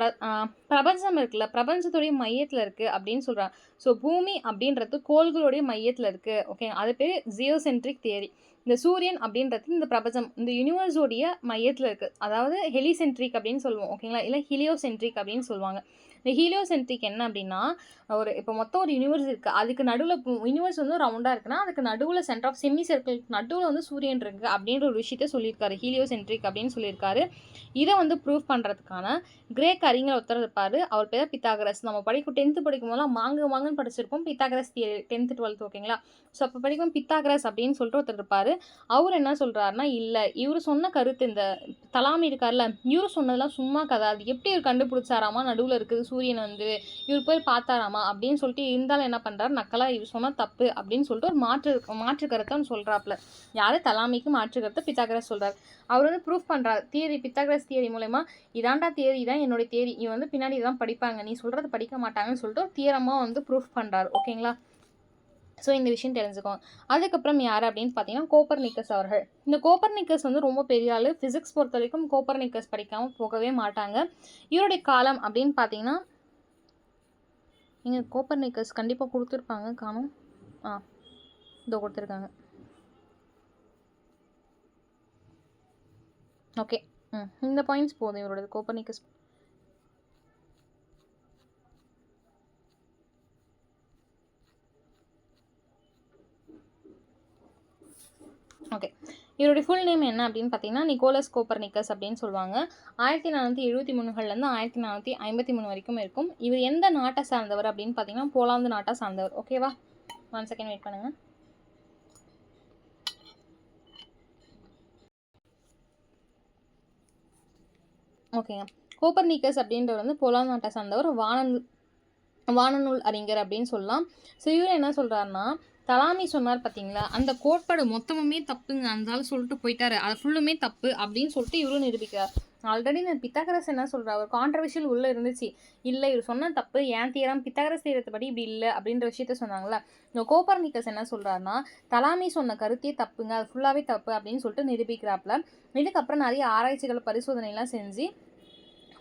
பிரபஞ்சம் இருக்குல்ல, பிரபஞ்சத்துடைய மையத்தில் இருக்குது அப்படின்னு சொல்கிறாங்க. ஸோ பூமி அப்படின்றது கோள்களுடைய மையத்தில் இருக்குது. ஓகே, அது பேர் ஜியோசென்ட்ரிக் தியரி. இந்த சூரியன் அப்படின்றது இந்த பிரபஞ்சம், இந்த யூனிவர்ஸோடைய மையத்தில் இருக்குது. அதாவது ஹெலிசென்ட்ரிக் அப்படின்னு சொல்லுவோம். ஓகேங்களா? இல்லை ஹீலியோசென்ட்ரிக் அப்படின்னு சொல்லுவாங்க. இந்த ஹீலியோசென்ட்ரிக் என்ன அப்படின்னா, இப்போ மொத்தம் ஒரு யூனிவர்ஸ் இருக்குது. அதுக்கு நடுவில் யூனிவர்ஸ் வந்து ரவுண்டாக இருக்குன்னா, அதுக்கு நடுவில் சென்டர் ஆஃப் செமி சர்க்கிளுக்கு நடுவில் வந்து சூரியன் இருக்குது அப்படின்ற ஒரு விஷயத்த சொல்லியிருக்காரு. ஹீலியோசென்ட்ரிக் அப்படின்னு சொல்லியிருக்காரு. இதை வந்து ப்ரூவ் பண்ணுறதுக்கான கிரேக் அறிஞர் ஒருத்தர் இருப்பார். அவர் பேர் பித்தாகரஸ். நம்ம படிக்கும் 10th படிக்கும் போதெல்லாம் மாங்குன்னு படிச்சிருப்போம். Pythagoras theory 10th 12th. ஓகேங்களா? ஸோ அப்போ படிக்கும் பித்தாகரஸ் அப்படின்னு சொல்லிட்டு ஒருத்தர் இருப்பார். அவர் என்ன சொல்கிறாருன்னா, இல்லை இவர் சொன்ன கருத்து, இந்த தலாமி இருக்கார்ல, இவர் சொன்னதெல்லாம் சும்மா கதை. அது எப்படி இவர் கண்டுபிடிச்சாராமா நடுவில் இருக்குது சூரியன் வந்து, இவர் போய் பார்த்தாராமா அப்படின்னு சொல்லிட்டு இருந்தாலும் என்ன பண்ணுறாரு, நக்கலா இவர் சொன்னால் தப்பு அப்படின்னு சொல்லிட்டு ஒரு மாற்று கருத்தை ஒன்று சொல்கிறாப்புல. யார்? தலாமிக்கு மாற்று கருத்தை பித்தாகரஸ் சொல்கிறார். அவர் வந்து ப்ரூஃப் பண்ணுறாரு. தியரி, பித்தாகரஸ் தியரி மூலமா, இதாண்டா தியரி, இதான் என்னோட தியரி, இவன் வந்து பின்னாடி இதான் படிப்பாங்க, நீ சொல்கிறது படிக்க மாட்டாங்கன்னு சொல்லிட்டு ஒரு தியரமாக வந்து ப்ரூஃப் பண்ணுறாரு. ஓகேங்களா? ஸோ இந்த விஷயம் தெரிஞ்சுக்கோங்க. அதுக்கப்புறம் யார் அப்படின்னு பார்த்தீங்கன்னா, கோப்பர்னிக்கஸ் அவர்கள். இந்த கோப்பர்னிக்கஸ் வந்து ரொம்ப பெரிய ஆள். ஃபிசிக்ஸ் பொறுத்த வரைக்கும் கோப்பர்னிக்கஸ் படிக்காமல் போகவே மாட்டாங்க. இவருடைய காலம் அப்படின்னு பார்த்தீங்கன்னா, இங்கே கோப்பர்னிக்கஸ் கண்டிப்பாக கொடுத்துருப்பாங்க, காணும். இதோ கொடுத்துருக்காங்க. ஓகே, இந்த பாயிண்ட்ஸ் போதும் இவரோட கோப்பர்னிக்கஸ். ஓகே, இவருடைய ஃபுல் நேம் என்ன அப்படின்னு பார்த்தீங்கன்னா, நிக்கோலஸ் கோப்பர்னிக்கஸ் அப்படின்னு சொல்லுவாங்க. 1473 1453 வரைக்கும் இருக்கும். இவர் எந்த நாட்டை சார்ந்தவர் அப்படின்னு பார்த்தீங்கன்னா, போலாந்து நாட்டை சார்ந்தவர். ஓகேவா? 1 செகண்ட் வெயிட் பண்ணுங்க. ஓகேங்க, கோப்பர்னிக்கஸ் அப்படின்றவர் வந்து போலாந்து நாட்டை சார்ந்தவர், வானநூல் அறிஞர் அப்படின்னு சொல்லலாம். ஸோ இவர் என்ன சொல்கிறாருன்னா, தலாமி சொன்னார் பார்த்தீங்களா, அந்த கோட்பாடு மொத்தமுமே தப்புங்க, அந்த சொல்லிட்டு போயிட்டாரு, அது ஃபுல்லுமே தப்பு அப்படின்னு சொல்லிட்டு இவரும் நிரூபிக்கிறார். ஆல்ரெடி நான் பித்தாகரஸ் என்ன சொல்கிறா, ஒரு கான்ட்ரவர்ஷியல் உள்ளே இருந்துச்சு. இல்லை இவர் சொன்ன தப்பு, ஏன் தீரம் பித்தாகரஸ் தீரத்தை இப்படி இல்லை அப்படின்ற விஷயத்த சொன்னாங்களே. இந்த கோப்பர்னிக்கஸ் என்ன சொல்கிறாருன்னா, தலாமி சொன்ன கருத்தே தப்புங்க, அது ஃபுல்லாகவே தப்பு அப்படின்னு சொல்லிட்டு நிரூபிக்கிறாப்புல. இதுக்கப்புறம் நிறைய ஆராய்ச்சிகள் பரிசோதனைலாம் செஞ்சு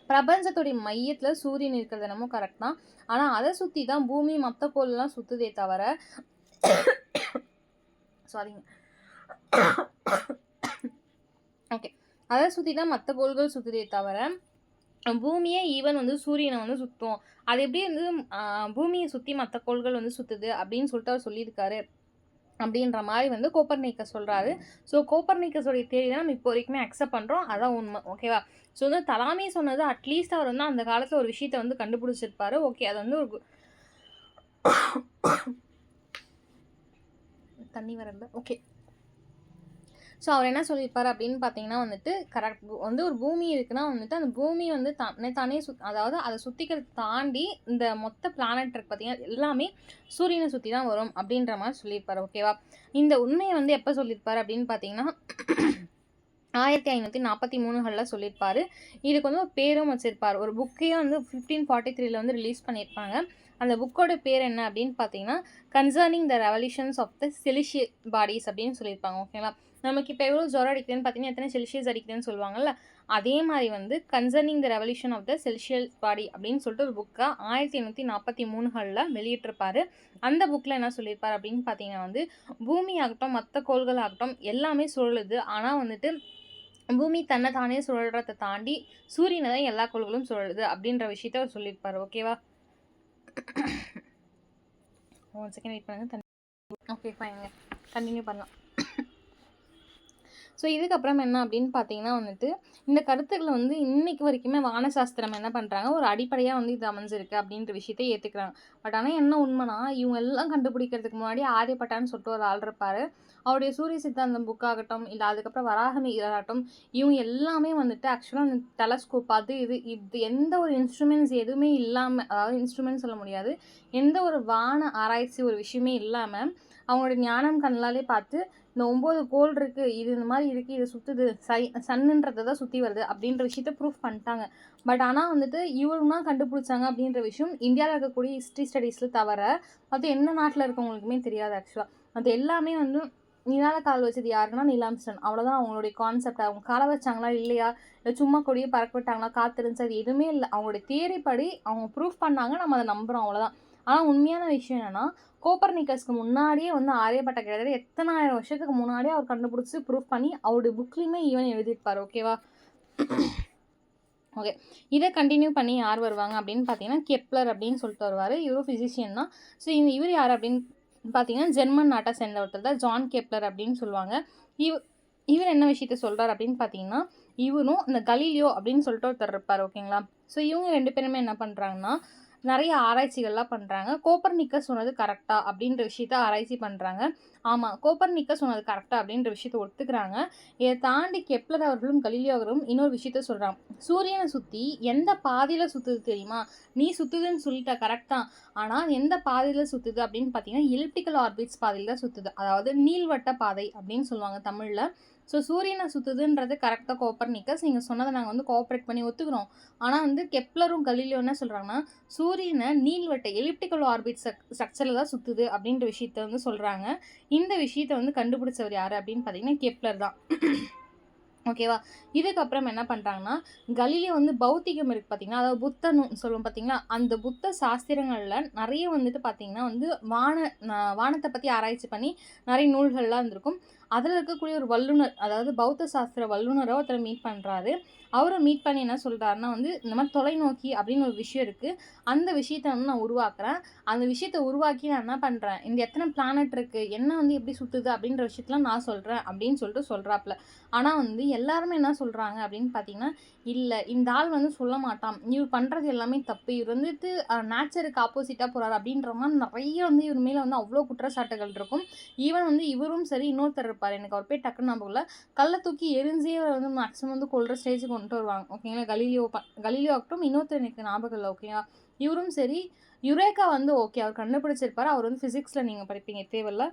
பிரபஞ்சத்துடைய மையத்தில் சூரியன் இருக்கிறது என்னமோ கரெக்ட் தான். ஆனால் அதை சுற்றி தான் பூமி மற்ற கோள்லாம் சுற்றுதே தவிர, சாரிங்க, ஓகே, அதை சுற்றி தான் மற்ற கோள்கள் சுற்றுதே தவிர பூமியே ஈவன் வந்து சூரியனை வந்து சுற்றும். அது எப்படி வந்து பூமியை சுற்றி மற்ற கோள்கள் வந்து சுற்றுது அப்படின்னு சொல்லிட்டு அவர் சொல்லியிருக்காரு அப்படின்ற மாதிரி வந்து கோப்பர்னிக்கஸ் சொல்கிறாரு. ஸோ கோப்பர்னிக்கஸோடைய தேதி தான் நம்ம இப்போ வரைக்குமே அக்செப்ட் பண்ணுறோம், அதான் உண்மை. ஓகேவா? ஸோ வந்து தலாமி சொன்னது அட்லீஸ்ட் அவர் வந்து அந்த காலத்தில் ஒரு விஷயத்தை வந்து கண்டுபிடிச்சிருப்பாரு. ஓகே, அது வந்து ஒரு தண்ணி வரல. ஓகே, ஸோ அவர் என்ன சொல்லியிருப்பார் அப்படின்னு பார்த்தீங்கன்னா வந்துட்டு, கரெக்ட் வந்து ஒரு பூமி இருக்குன்னா வந்துட்டு அந்த பூமி வந்து தானே அதாவது அதை சுற்றிக்கிறத தாண்டி இந்த மொத்த பிளானட் இருக்கு பார்த்தீங்கன்னா, எல்லாமே சூரியனை சுற்றி தான் வரும் அப்படின்ற மாதிரி சொல்லியிருப்பார். ஓகேவா? இந்த உண்மையை வந்து எப்போ சொல்லியிருப்பார் அப்படின்னு பார்த்தீங்கன்னா, 1543 சொல்லியிருப்பார். இதுக்கு வந்து ஒரு பேரும் வச்சுருப்பார். ஒரு புக்கையும் வந்து 1543 வந்து ரிலீஸ் பண்ணியிருப்பாங்க. அந்த புக்கோட பேர் என்ன அப்படின்னு பார்த்தீங்கன்னா, concerning the revolutions of the celestial bodies அப்படின்னு சொல்லியிருப்பாங்க. ஓகேங்களா? நமக்கு இப்போ எவ்வளோ ஜுரம் அடிக்குதுன்னு பார்த்தீங்கன்னா, எத்தனை செல்சியஸ் அடிக்குதுன்னு சொல்லுவாங்கல்ல, அதே மாதிரி வந்து concerning the revolution of the celestial body அப்படின்னு சொல்லிட்டு ஒரு புக்கை 1543 வெளியிட்டிருப்பார். அந்த புக்கில் என்ன சொல்லியிருப்பார் அப்படின்னு பார்த்தீங்கன்னா வந்து, பூமி ஆகட்டும் மற்ற கோள்கள் ஆகட்டும் எல்லாமே சுழலுது. ஆனால் வந்துட்டு பூமி தன்னை தானே சுழல்றதை தாண்டி சூரியனை தான் எல்லா கோள்களும் சுழலுது அப்படின்ற விஷயத்த அவர் சொல்லியிருப்பார். ஓகேவா? 1 செகண்ட் வெயிட் பண்ணுங்க. ஓகே, ஃபைனுங்க, கண்டினியூ பண்ணலாம். ஸோ இதுக்கப்புறம் என்ன அப்படின்னு பார்த்தீங்கன்னா வந்துட்டு, இந்த கருத்துக்கள வந்து இன்னைக்கு வரைக்குமே வானசாஸ்திரம் என்ன பண்றாங்க, ஒரு அடிப்படையா வந்து இது அமைஞ்சிருக்கு அப்படின்ற விஷயத்த ஏத்துக்கிறாங்க. பட் ஆனா என்ன உண்மைன்னா, இவங்க எல்லாம் கண்டுபிடிக்கிறதுக்கு முன்னாடி ஆரியப்பட்டான்னு சொல்லிட்டு ஒரு ஆள் இருப்பாரு. அவருடைய சூரிய சித்தாந்தம் புக் ஆகட்டும், இல்ல அதுக்கப்புறம் வராகமி இதாகட்டும், இவங்க எல்லாமே வந்துட்டு ஆக்சுவலா அந்த டெலஸ்கோப் அது இது எந்த ஒரு இன்ஸ்ட்ருமெண்ட்ஸ் எதுவுமே இல்லாம, அதாவது இன்ஸ்ட்ருமெண்ட்ஸ் சொல்ல முடியாது. எந்த ஒரு வான ஆராய்ச்சி ஒரு விஷயமே இல்லாம, அவங்களோட ஞானம் கண்ணாலே பார்த்து, இந்த 9 கோள் இருக்கு. இது இந்த மாரி இருக்கு. இது சுத்துது. சன்னுன்றது தான் சுத்தி வருது. அப்படின்ற விஷயத்த ப்ரூஃப் பண்ணிட்டாங்க. பட் ஆனா வந்துட்டு இவங்க தான் கண்டுபிடிச்சாங்க அப்படின்ற விஷயம் இந்தியால இருக்கக்கூடிய ஹிஸ்ட்ரி ஸ்டடீஸ்ல தவிர, மத்த எந்த நாட்டுல இருக்கவங்களுக்குமே தெரியாது ஆக்சுவலா. அது எல்லாமே வந்து நிலால கால் வச்சது யாருன்னா நீல் ஆம்ஸ்ட்ராங். அவ்வளோதான் அவங்களுடைய கான்செப்ட். அவங்க கால வச்சாங்களா இல்லையா? இல்ல சும்மா கொடிய பறக்க விட்டாங்களா? காத்து இருந்துச்சா? அது எதுவுமே இல்ல. அவங்களுடைய தியரி படி அவங்க ப்ரூஃப் பண்ணாங்க. நம்ம அத நம்புறோம் அவ்வளோதான். ஆனா உண்மையான விஷயம் என்னன்னா, கோப்பர்னிக்கஸ்க்கு முன்னாடியே வந்து ஆரியப்பட்டா கிட்டத்தட்ட எத்தனாயிரம் வருஷத்துக்கு முன்னாடியே அவர் கண்டுபிடிச்சு ப்ரூஃப் பண்ணி அவருடைய புக்லயுமே ஈவன் எழுதியிருப்பாரு. ஓகேவா? ஓகே. இத கன்டின்யூ பண்ணி யார் வருவாங்க அப்படின்னு பார்த்தீங்கன்னா, கெப்லர் அப்படின்னு சொல்லிட்டு வருவாரு. இவரும் ஃபிசிஷியன் தான். ஸோ இவர் யார் அப்படின்னு பார்த்தீங்கன்னா, ஜெர்மன் நாட்ட சேர்ந்த ஒருத்தர் தான். ஜான் கெப்லர் அப்படின்னு சொல்லுவாங்க. இவ் இவர் என்ன விஷயத்த சொல்றாரு அப்படின்னு பார்த்தீங்கன்னா, இவரும் இந்த கலீலியோ அப்படின்னு சொல்லிட்டு ஒருத்தர் இருப்பாரு. ஓகேங்களா? ஸோ இவங்க 2 பேருமே என்ன பண்றாங்கன்னா, நெறைய ஆராய்ச்சிகள்லாம் பண்றாங்க. கோப்பர்னிக்கஸ் சொன்னது கரெக்ட்டா அப்படின்ற விஷயத்த ஆராய்ச்சி பண்றாங்க. ஆமா, கோப்பர்னிக்கஸ் சொன்னது கரெக்ட்டா அப்படின்ற விஷயத்த ஒத்துக்கிறாங்க. இத தாண்டி கெப்லர் அவர்களும், கலீலியோ அவர்களும் இன்னொரு விஷயத்த சொல்றாங்க. சூரியன சுத்தி எந்த பாதையில சுத்துது தெரியுமா? நீ சுத்துதுன்னு சொல்லிட்ட கரெக்ட் தான். ஆனா எந்த பாதையில சுத்துது அப்படின்னு பார்த்தீங்கன்னா, எலிப்டிக்கல் ஆர்பிட்ஸ் பாதையில தான் சுத்துது. அதாவது நீள்வட்ட பாதை அப்படின்னு சொல்லுவாங்க தமிழ்ல. ஸோ சூரியன சுத்துதுன்றது கரெக்ட்டா கோப்பர்னிக்கஸ். நீங்க சொன்னத நாங்க வந்து கோஆப்பரேட் பண்ணி ஒத்துக்கிறோம். ஆனா வந்து கெப்லரும், கலீலியோ என்ன சொல்றாங்கன்னா, சூரியன நீள்வட்ட எலிப்டிக்கல் ஆர்பிட் ஸ்ட்ரக்சர்ல தான் சுத்துது அப்படின்ற விஷயத்த வந்து சொல்றாங்க. இந்த விஷயத்த வந்து கண்டுபிடிச்சவர் யாரு அப்படின்னு பார்த்தீங்கன்னா, கெப்லர் தான். ஓகேவா? இதுக்கப்புறம் என்ன பண்றாங்கன்னா, கலீலியோ வந்து பௌத்திகம் இருக்கு பார்த்தீங்களா, அதாவது புத்தன்னு சொல்லுவோம் பார்த்தீங்களா, அந்த புத்த சாஸ்திரங்கள்ல நெறைய வந்துட்டு பார்த்தீங்கன்னா வந்து வானத்த பத்தி ஆராய்ச்சி பண்ணி நெறைய நூல்கள்லாம் இருந்திருக்கும். அதுல இருக்கக்கூடிய ஒரு வல்லுனர், அதாவது பௌத்த சாஸ்திர வல்லுனர ஒருத்தர மீட் பண்றாரு. அவர மீட் பண்ணி என்ன சொல்றாருன்னா வந்து, இந்த மாரி தொலைநோக்கி அப்படின்னு ஒரு விஷயம் இருக்கு. அந்த விஷயத்த வந்து நான் உருவாக்குறேன். அந்த விஷயத்த உருவாக்கி நான் என்ன பண்றேன், இந்த எத்தன பிளானட் இருக்கு, என்ன வந்து எப்படி சுத்துது அப்படின்ற விஷயத்தலாம் நான் சொல்றேன் அப்படின்னு சொல்லிட்டு சொல்றாப்ல. ஆனா வந்து எல்லாருமே என்ன சொல்றாங்க அப்படின்னு பார்த்தீங்கன்னா, இல்ல இந்த ஆள் வந்து சொல்ல மாட்டான். இவர் பண்றது எல்லாமே தப்பு. இவர் வந்துட்டு நேச்சருக்கு ஆப்போசிட்டா போறாரு அப்படின்ற மாரி நெறைய வந்து இவர் மேல வந்து அவ்ளோ குற்றச்சாட்டுகள் இருக்கும். ஈவன் வந்து இவரும் சரி இன்னொருத்தர் இருப்பாரு. எனக்கு அவர் பேர் டக்குன்னு ஞாபகம் இல்ல. கல்ல தூக்கி எரிஞ்சே அவர வந்து மேக்ஸிமம் வந்து கொல்ற ஸ்டேஜ்க்கு கொண்டுட்டு வருவாங்க. ஓகேங்களா? கலீலியோ ஆகட்டும் இன்னொருத்தர் எனக்கு ஞாபகம் இல்ல. ஓகேவா? இவரும் சரி, யுரேகா வந்து ஓகே அவர் கண்டுபிடிச்சிருப்பாரு. அவர் வந்து பிசிக்ஸ்ல நீங்க படிப்பீங்க தேவையில்ல.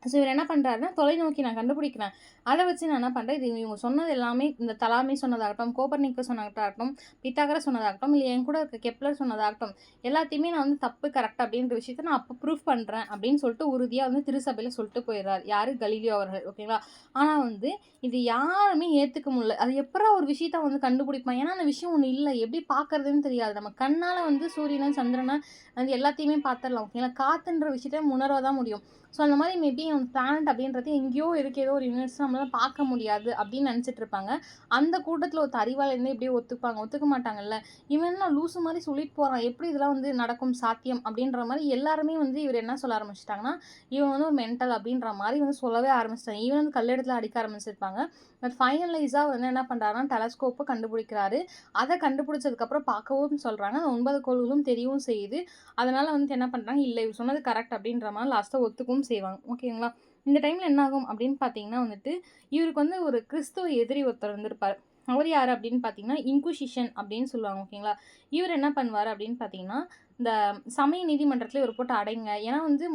ஸோ இவர் என்ன பண்றாருன்னா, தொலைநோக்கி நான் கண்டுபிடிக்கிறேன். அத வச்சு நான் என்ன பண்றேன், இது இவங்க சொன்னது எல்லாமே இந்த தலாமி சொன்னதாகட்டும், கோப்பர்னிக்கஸ் சொன்னதாகட்டும், பித்தாகரஸ் சொன்னதாகட்டும், இல்ல என் கூட இருக்க கெப்லர் சொன்னதாகட்டும், எல்லாத்தையுமே நான் வந்து தப்பு, கரெக்ட் அப்படின்ற விஷயத்த நான் அப்ப ப்ரூஃப் பண்றேன் அப்படின்னு சொல்லிட்டு உறுதியா வந்து திருசபையில சொல்லிட்டு போயிடுறாரு. யாரு? கலீலியோ அவர்கள். ஓகேங்களா? ஆனா வந்து இது யாருமே ஏத்துக்க முடியல. அது எப்புட்றா ஒரு விஷயத்த வந்து கண்டுபிடிப்பான்? ஏன்னா அந்த விஷயம் ஒண்ணு இல்ல. எப்படி பார்க்கறதுன்னு தெரியாது. நம்ம கண்ணால வந்து சூரியன, சந்திரன வந்து எல்லாத்தையுமே பார்த்துரலாம். ஓகேங்களா? காத்துன்ற விஷயத்த உணர தான் முடியும். ஸோ அந்த மாரி மேபி பிளானட் அப்படின்றது எங்கேயோ இருக்கு. ஏதோ ஒரு யூனிவர்ஸ் நம்மளால பார்க்க முடியாது அப்படின்னு நெனச்சிட்டு இருப்பாங்க. அந்த கூட்டத்தில ஒருத்த அறிவாளி இருந்தா எப்படியோ ஒத்துப்பாங்க. ஒத்துக்க மாட்டாங்கல்ல. இவன் என்ன லூசு மாரி சொல்லிட்டு போறான். எப்படி இதெல்லாம் வந்து நடக்கும் சாத்தியம் அப்படின்ற மாரி எல்லாருமே வந்து இவர் என்ன சொல்ல ஆரம்பிச்சுட்டாங்கன்னா, இவன் வந்து ஒரு மென்டல் அப்படின்ற மாரி வந்து சொல்லவே ஆரம்பிச்சுட்டாங்க. ஈவன் வந்து கல்லெடுத்துல அடிக்க ஆரம்பிச்சிருப்பாங்க. பட் ஃபைனலைஸா வந்து என்ன பண்றாருன்னா, டெலஸ்கோப்ப கண்டுபிடிக்கிறாரு. அத கண்டுபிடிச்சதுக்கப்புறம் பார்க்கவும் சொல்றாங்க. அந்த 9 கோள்களும் தெரியவும் செய்யுது. அதனால வந்துட்டு என்ன பண்றாங்க, இல்ல இவர் சொன்னது கரெக்ட் அப்படின்ற மாரி லாஸ்ட்டா ஒத்துக்கவும் செய்வாங்க. ஓகேங்களா? இந்த டைம்ல என்ன ஆகும் அப்படின்னு பார்த்தீங்கன்னா வந்துட்டு, இவருக்கு வந்து ஒரு கிறிஸ்துவ எதிரி ஒருத்தர் இருந்திருப்பாரு. அவர் யாரு அப்படின்னு பார்த்தீங்கன்னா, இன்குசிஷன் அப்படின்னு சொல்லுவாங்க. ஓகேங்களா? இவர் என்ன பண்ணுவாரு அப்படின்னு பார்த்தீங்கன்னா, இந்த சமய நீதிமன்றத்தில இவர போட்டு அடைங்க. ஏன்னா வந்து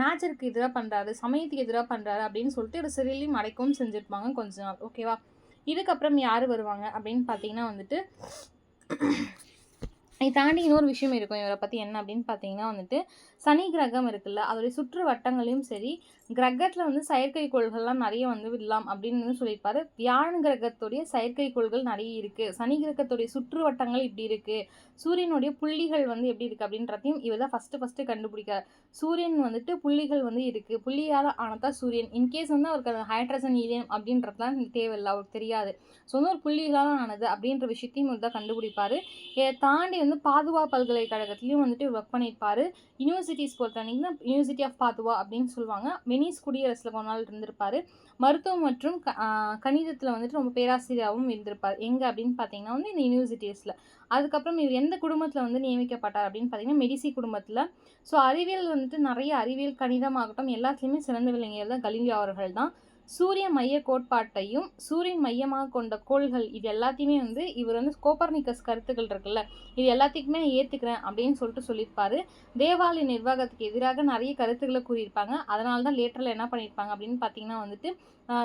நேச்சருக்கு எதிரா பண்றாரு, சமயத்துக்கு எதிரா பண்றாரு அப்படின்னு சொல்லிட்டு இவர சிறையிலயும் அடைக்கவும் செஞ்சிருப்பாங்க கொஞ்ச நாள். ஓகேவா? இதுக்கப்புறம் யாரு வருவாங்க அப்படின்னு பார்த்தீங்கன்னா வந்துட்டு இத தாண்டி இன்னொரு விஷயம் இருக்கும் இவர பத்தி என்ன அப்படின்னு பார்த்தீங்கன்னா வந்துட்டு, சனி கிரகம் இருக்குல்ல, அதோடைய சுற்று வட்டங்களையும் சரி, கிரகத்தில வந்து செயற்கைக்கோள்கள்லாம் நெறைய வந்து விடலாம் அப்படின்னு வந்து சொல்லியிருப்பாரு. வியாழன் கிரகத்துடைய செயற்கைக்கோள்கள் நெறைய இருக்கு. சனி கிரகத்துடைய சுற்று வட்டங்கள் இப்படி இருக்கு. சூரியனுடைய புள்ளிகள் வந்து எப்படி இருக்கு அப்படின்றதையும் இவர் தான் ஃபர்ஸ்ட்டு கண்டுபிடிக்கிறார். சூரியன் வந்துட்டு புள்ளிகள் வந்து இருக்கு. புள்ளியால ஆனது தான் சூரியன். இன்கேஸ் வந்து அவருக்கு அந்த ஹைட்ரஜன், ஹீலியம் அப்படின்றதுலாம் தேவையில்ல. அவருக்கு தெரியாது. ஸோ வந்து ஒரு புள்ளிகளால ஆனது அப்படின்ற விஷயத்தையும் இவர் தான் கண்டுபிடிப்பாரு. இத தாண்டி வந்து பாதுகா பல்கலைக்கழகத்திலயும் வந்துட்டு ஒர்க் பண்ணியிருப்பாரு. யுனிவர்சிட்டி யூனிவர்சிட்டிஸ் பொறுத்தவரைக்கும் யூனிவர்சிட்டி ஆஃப் பாதுவா அப்படின்னு சொல்லுவாங்க. வெனிஸ் குடியரசில் கொஞ்ச நாள் இருந்திருப்பார். மருத்துவம் மற்றும் கணிதத்தில் வந்துட்டு ரொம்ப பேராசிரியராகவும் இருந்திருப்பார். எங்கே அப்படின்னு பார்த்தீங்கன்னா வந்து இந்த யூனிவர்சிட்டிஸில். அதுக்கப்புறம் இவர் எந்த குடும்பத்தில் வந்து நியமிக்கப்பட்டார் அப்படின்னு பார்த்தீங்கன்னா மெடிசி குடும்பத்தில். ஸோ அறிவியல் வந்துட்டு நிறைய அறிவியல் கணிதமாகட்டும் எல்லாத்துலேயுமே சிறந்து விளங்கியவர் தான் கலீலியோ அவர்கள் தான். சூரிய மைய கோட்பாட்டையும் சூரியன் மையமாக கொண்ட கோள்கள் இது எல்லாத்தையுமே வந்து இவர் வந்து கோப்பர்னிக்கஸ் கருத்துக்கள் இருக்குல்ல இது எல்லாத்துக்குமே நான் ஏற்றுக்கிறேன் அப்படின்னு சொல்லியிருப்பாரு. தேவாலய நிர்வாகத்துக்கு எதிராக நிறைய கருத்துக்களை கூறியிருப்பாங்க. அதனால தான் லேட்டரில் என்ன பண்ணியிருப்பாங்க அப்படின்னு பார்த்தீங்கன்னா வந்துட்டு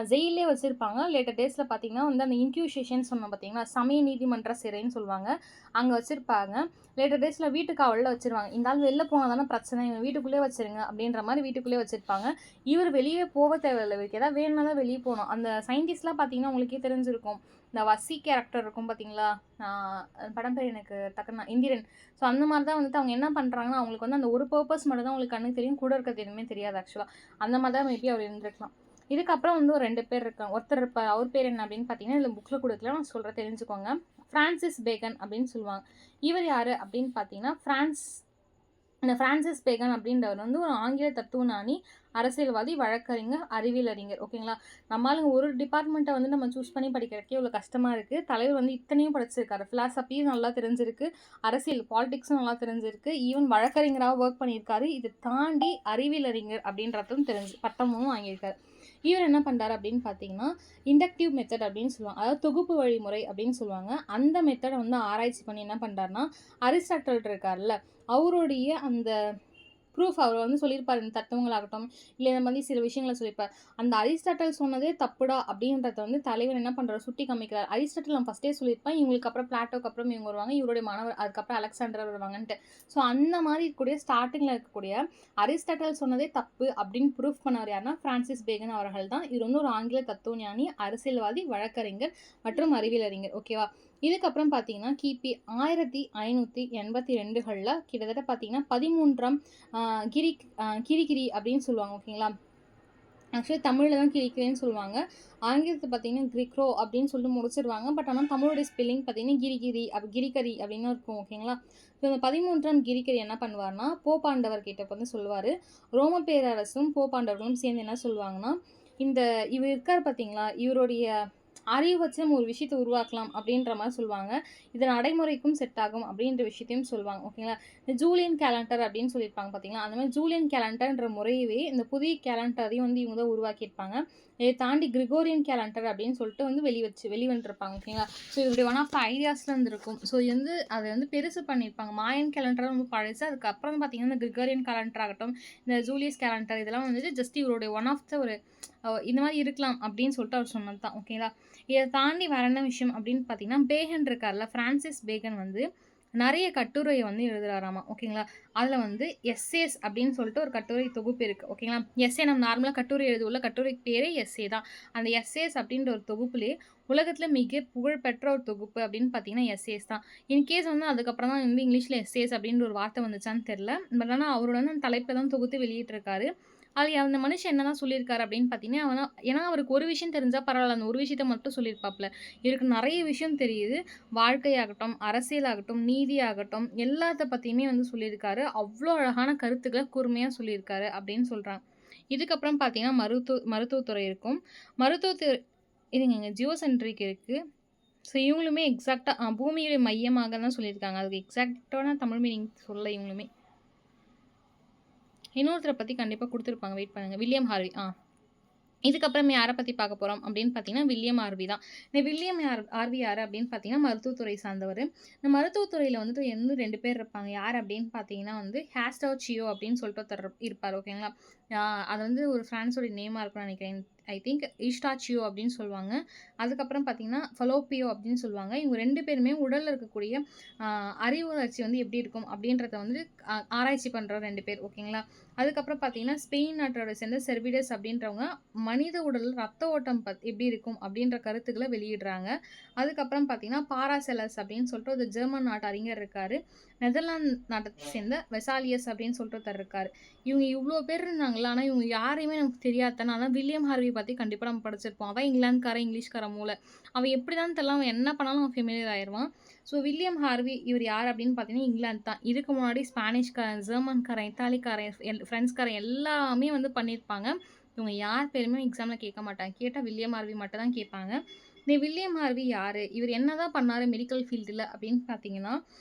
ஜெயிலே வச்சுருப்பாங்க. லேட்டர் டேஸில் பார்த்தீங்கன்னா வந்து அந்த இன்க்யூஷேஷன் சொன்னோம் பார்த்தீங்கன்னா சமய நீதிமன்ற சிறைன்னு சொல்லுவாங்க, அங்கே வச்சுருப்பாங்க. லேட்டர் டேஸில் வீட்டு காவலில் வச்சுருவாங்க. இந்த ஆள் வெளில போனால் தானே பிரச்சனை, இவன் வீட்டுக்குள்ளே வச்சுருங்க அப்படின்ற மாதிரி வீட்டுக்குள்ளே வச்சுருப்பாங்க. இவர் வெளியே போக தேவையில்லை, இவருக்கு ஏதாவது வேணும்னா தான் வெளியே போகணும். அந்த சயின்டிஸ்ட்லாம் பார்த்தீங்கன்னா உங்களுக்கே தெரிஞ்சிருக்கும், இந்த வசி கேரக்டர் இருக்கும் பார்த்தீங்களா, படம் பேர் எனக்கு டக்குன்னு இந்திரன். ஸோ அந்த மாதிரி தான் வந்துட்டு அவங்க என்ன பண்ணுறாங்கன்னா அவங்களுக்கு வந்து அந்த ஒரு பர்பஸ் மட்டும் தான் அவங்களுக்கு கண்ணுக்கு தெரியும், கூட இருக்கிறது எதுவுமே தெரியாது ஆக்சுவலாக. அந்த மாதிரி தான் மேபி அவர் இருந்திருக்கலாம். இதுக்கப்புறம் வந்து ஒரு 2 பேர் இருக்காங்க. ஒருத்தர் இருப்பார், அவர் பேர் என்ன அப்படின்னு பார்த்தீங்கன்னா இதில் புக்கில் கொடுக்கல, நான் சொல்கிறேன் தெரிஞ்சுக்கோங்க. ஃப்ரான்சிஸ் பேகன் அப்படின்னு சொல்லுவாங்க. இவர் யார் அப்படின்னு பார்த்தீங்கன்னா இந்த ஃப்ரான்சிஸ் பேகன் அப்படின்றவர் வந்து ஒரு ஆங்கில தத்துவஞானி, அரசியல்வாதி, வழக்கறிஞர், அறிவியல் அறிஞர். ஓகேங்களா, நம்மளுங்க ஒரு டிபார்ட்மெண்ட்டை வந்து நம்ம சூஸ் பண்ணி படிக்கிறதுக்கே இவ்வளோ கஷ்டமாக இருக்குது. தலைவர் வந்து இத்தனையும் படிச்சிருக்காரு, ஃபிலாசபியும் நல்லா தெரிஞ்சிருக்கு, அரசியல் பாலிடிக்ஸும் நல்லா தெரிஞ்சிருக்கு, ஈவன் வழக்கறிஞராக ஒர்க் பண்ணியிருக்காரு. இதை தாண்டி அறிவியல் அறிஞர் அப்படின்றதும் பட்டமும் வாங்கியிருக்காரு. இவர் என்ன பண்ணுறாரு அப்படின்னு பார்த்தீங்கன்னா இண்டக்டிவ் மெத்தட் அப்படின்னு சொல்லுவாங்க, அதாவது தொகுப்பு வழிமுறை அப்படின்னு சொல்லுவாங்க. அந்த மெத்தடை வந்து ஆராய்ச்சி பண்ணி என்ன பண்ணுறாருன்னா அரிஸ்டாட்டில் இருக்கார்ல அவருடைய அந்த ப்ரூஃப் அவர் வந்து சொல்லியிருப்பார். இந்த தத்துவங்களாகட்டும் இல்லை இந்த மாதிரி சில விஷயங்களை சொல்லியிருப்பார். அந்த அரிஸ்டாட்டில் சொன்னதே தப்புடா அப்படின்றத வந்து தலைவர் என்ன பண்ணுறாரு சுட்டி காமிக்கிறார். அரிஸ்டாட்டில் நான் ஃபஸ்ட்டே சொல்லியிருப்பேன், இவங்களுக்கு அப்புறம் பிளாட்டோக்கு அப்புறம் இவங்க வருவாங்க, இவருடைய மாணவர் அதுக்கப்புறம் அலெக்சாண்டர் வருவாங்கன்ட்டு. ஸோ அந்த மாதிரி இருக்கக்கூடிய ஸ்டார்டிங்கில் இருக்கக்கூடிய அரிஸ்டாட்டில் சொன்னதே தப்பு அப்படின்னு ப்ரூஃப் பண்ணவர் யாருன்னா ஃப்ரான்சிஸ் பேகன் அவர்கள் தான். இவர் வந்து ஒரு ஆங்கில தத்துவஞானி, அரசியல்வாதி, வழக்கறிஞர் மற்றும் அறிவியல் அறிஞர். ஓகேவா, இதுக்கப்புறம் பார்த்தீங்கன்னா கிபி 1582களில் கிட்டத்தட்ட பார்த்தீங்கன்னா 13ஆம் கிரிகிரி அப்படின்னு சொல்லுவாங்க. ஓகேங்களா, ஆக்சுவலி தமிழில் தான் கிரிக்கிரின்னு சொல்லுவாங்க, ஆங்கிலத்தை பார்த்தீங்கன்னா கிரிக்ரோ அப்படின்னு சொல்லிட்டு முடிச்சிருவாங்க. பட் ஆனால் தமிழுடைய ஸ்பெல்லிங் பார்த்தீங்கன்னா கிரிகரி அப்படின்னு இருக்கும். ஓகேங்களா, ஸோ இந்த 13ஆம் கிரிகரி என்ன பண்ணுவார்னா போப்பாண்டவர் கிட்ட வந்து சொல்லுவார். ரோம பேரரசும் போப்பாண்டவர்களும் சேர்ந்து என்ன சொல்லுவாங்கன்னா இவர் இருக்கார் பார்த்தீங்களா, இவருடைய அறிவு வச்சு நம்ம ஒரு விஷயத்தை உருவாக்கலாம் அப்படின்ற மாதிரி சொல்லுவாங்க. இது நடைமுறைக்கும் செட் ஆகும் அப்படின்ற விஷயத்தையும் சொல்லுவாங்க. ஓகேங்களா, இந்த ஜூலியன் கேலண்டர் அப்படின்னு சொல்லியிருப்பாங்க பார்த்தீங்களா, அந்த மாதிரி ஜூலியன் கேலண்டர்ன்ற முறையவே இந்த புதிய கேலண்டரையும் வந்து இவங்க தான் உருவாக்கியிருப்பாங்க. இதை தாண்டி கிரிகோரியன் கேலண்டர் அப்படின்னு சொல்லிட்டு வந்து வெளிவந்துருப்பாங்க. ஓகேங்களா, ஸோ இவருடைய ஒன் ஆஃப் த ஐடியாஸில் இருந்திருக்கும். ஸோ வந்து அதை வந்து பெருசு பண்ணியிருப்பாங்க. மாயன் கேலண்டர் ரொம்ப பழசு, அதுக்கப்புறம் பார்த்தீங்கன்னா இந்த கிரிகோரியன் கேலண்டர் ஆகட்டும், இந்த ஜூலியஸ் கேலண்டர் இதெல்லாம் வந்துட்டு ஜஸ்ட் இவருடைய ஒன் ஆஃப் த ஒரு இந்த மாதிரி இருக்கலாம் அப்படின்னு சொல்லிட்டு அவர் சொன்னது தான். ஓகேங்களா, இதை தாண்டி வேற என்ன விஷயம் அப்படின்னு பார்த்தீங்கன்னா பேகன் இருக்கார்ல, ஃப்ரான்சிஸ் பேகன் வந்து நிறைய கட்டுரையை வந்து எழுதுறாராமா. ஓகேங்களா, அதில் வந்து எஸ்ஏஸ் அப்படின்னு சொல்லிட்டு ஒரு கட்டுரை தொகுப்பு இருக்குது. ஓகேங்களா, எஸ்ஏ நம்ம நார்மலாக கட்டுரை எழுதுவுள்ள கட்டுரைக்கு பேரே எஸ்ஏ தான். அந்த எஸ்ஏஸ் அப்படின்ற ஒரு தொகுப்புலேயே உலகத்தில் மிக புகழ்பெற்ற ஒரு தொகுப்பு அப்படின்னு பார்த்தீங்கன்னா எஸ்ஏஸ் தான். இன்கேஸ் வந்து அதுக்கப்புறம் தான் வந்து இங்கிலீஷில் எஸ்ஏஸ் அப்படின்ற ஒரு வார்த்தை வந்துச்சான்னு தெரில. பட் ஆனால் அவரோட வந்து அந்த தலைப்பை தான் தொகுத்து வெளியிட்டிருக்காரு. அது அந்த மனுஷன் என்ன தான் சொல்லியிருக்காரு அப்படின்னு பார்த்தீங்கன்னா ஏன்னா அவருக்கு ஒரு விஷயம் தெரிஞ்சால் பரவாயில்ல, அந்த ஒரு விஷயத்த மட்டும் சொல்லியிருப்பாப்புல. இவருக்கு நிறைய விஷயம் தெரியுது, வாழ்க்கையாகட்டும், அரசியலாகட்டும், நீதியாகட்டும் எல்லாத்த பற்றியுமே வந்து சொல்லியிருக்காரு. அவ்வளோ அழகான கருத்துக்களை கூர்மையாக சொல்லியிருக்காரு அப்படின்னு சொல்கிறாங்க. இதுக்கப்புறம் பார்த்தீங்கன்னா மருத்துவத்துறை இருக்கும். மருத்துவத்துறை இதுங்க இங்கே ஜியோசென்ட்ரிக் இருக்குது. ஸோ இவங்களுமே எக்ஸாக்டாக பூமியுடைய மையமாக தான் சொல்லியிருக்காங்க. அதுக்கு எக்ஸாக்டான தமிழ் மீனிங் சொல்ல இவங்களுமே இன்னொருத்தரை பற்றி கண்டிப்பாக கொடுத்துருப்பாங்க, வெயிட் பண்ணுங்கள். William Harvey. இதுக்கப்புறம் யாரை பற்றி பார்க்க போகிறோம் அப்படின்னு பார்த்தீங்கன்னா வில்லியம் ஹார்வி தான். இந்த வில்லியம் ஹார்வி யார் அப்படின்னு பார்த்தீங்கன்னா மருத்துவத்துறை சார்ந்தவர். இந்த மருத்துவத்துறையில் வந்துட்டு இன்னும் 2 பேர் இருப்பாங்க. யார் அப்படின்னு பார்த்தீங்கன்னா வந்து ஹேஸ்டோச்சியோ அப்படின்னு சொல்லிட்டு ஒருத்தர் இருப்பார். ஓகேங்களா, அது வந்து ஒரு ஃப்ரான்ஸோடைய நேமாக இருக்கும்னு நினைக்கிறேன். ஐ திங்க் ஈஸ்டாச்சியோ அப்படின்னு சொல்லுவாங்க. அதுக்கப்புறம் பார்த்தீங்கன்னா ஃபலோப்பியோ அப்படின்னு சொல்லுவாங்க. இவங்க 2 பேருமே உடலில் இருக்கக்கூடிய அறிவு வளர்ச்சி வந்து எப்படி இருக்கும் அப்படின்றத வந்து ஆராய்ச்சி பண்ணுற 2 பேர். ஓகேங்களா, அதுக்கப்புறம் பார்த்தீங்கன்னா ஸ்பெயின் நாட்டோட சேர்ந்த செர்விடஸ் அப்படின்றவங்க மனித உடல் ரத்த ஓட்டம் எப்படி இருக்கும் அப்படின்ற கருத்துக்களை வெளியிடுறாங்க. அதுக்கப்புறம் பார்த்தீங்கன்னா பாராசெலஸ் அப்படின்னு சொல்லிட்டு ஒரு ஜெர்மன் நாட்டு அறிஞர் இருக்காரு. நெதர்லாந்து நாட்டை சேர்ந்த வெசாலியஸ் அப்படின்னு சொல்லிட்டு ஒருத்தர் இருக்காரு. இவங்க இவ்வளோ பேர் இருந்தாங்களே, இருப்பாங்கல்ல. ஆனா இவங்க யாரையுமே நமக்கு தெரியாது தானே. ஆனா வில்லியம் ஹார்வி பத்தி கண்டிப்பா நம்ம படிச்சிருப்போம். அவன் இங்கிலாந்துக்காரன், இங்கிலீஷ்காரன் மூளை. அவன் எப்படிதான் தெரியல அவன் என்ன பண்ணாலும் அவன் ஃபெமிலியர் ஆயிருவான். ஸோ வில்லியம் ஹார்வி இவர் யார் அப்படின்னு பார்த்தீங்கன்னா, இங்கிலாந்து தான். இதுக்கு முன்னாடி ஸ்பானிஷ்காரன், ஜெர்மன்காரன், இத்தாலிக்காரன், ஃப்ரெஞ்ச்காரன் எல்லாமே வந்து பண்ணியிருப்பாங்க. இவங்க யார் பேருமே எக்ஸாம்ல கேட்க மாட்டாங்க. கேட்டா வில்லியம் ஹார்வி மட்டும் தான் கேட்பாங்க. இந்த வில்லியம் ஹார்வி யாரு? இவர் என்னதான் பண்ணாரு மெடிக்கல் ஃபீல்டுல அப்படின்னு பார்த்தீங்கன்னா,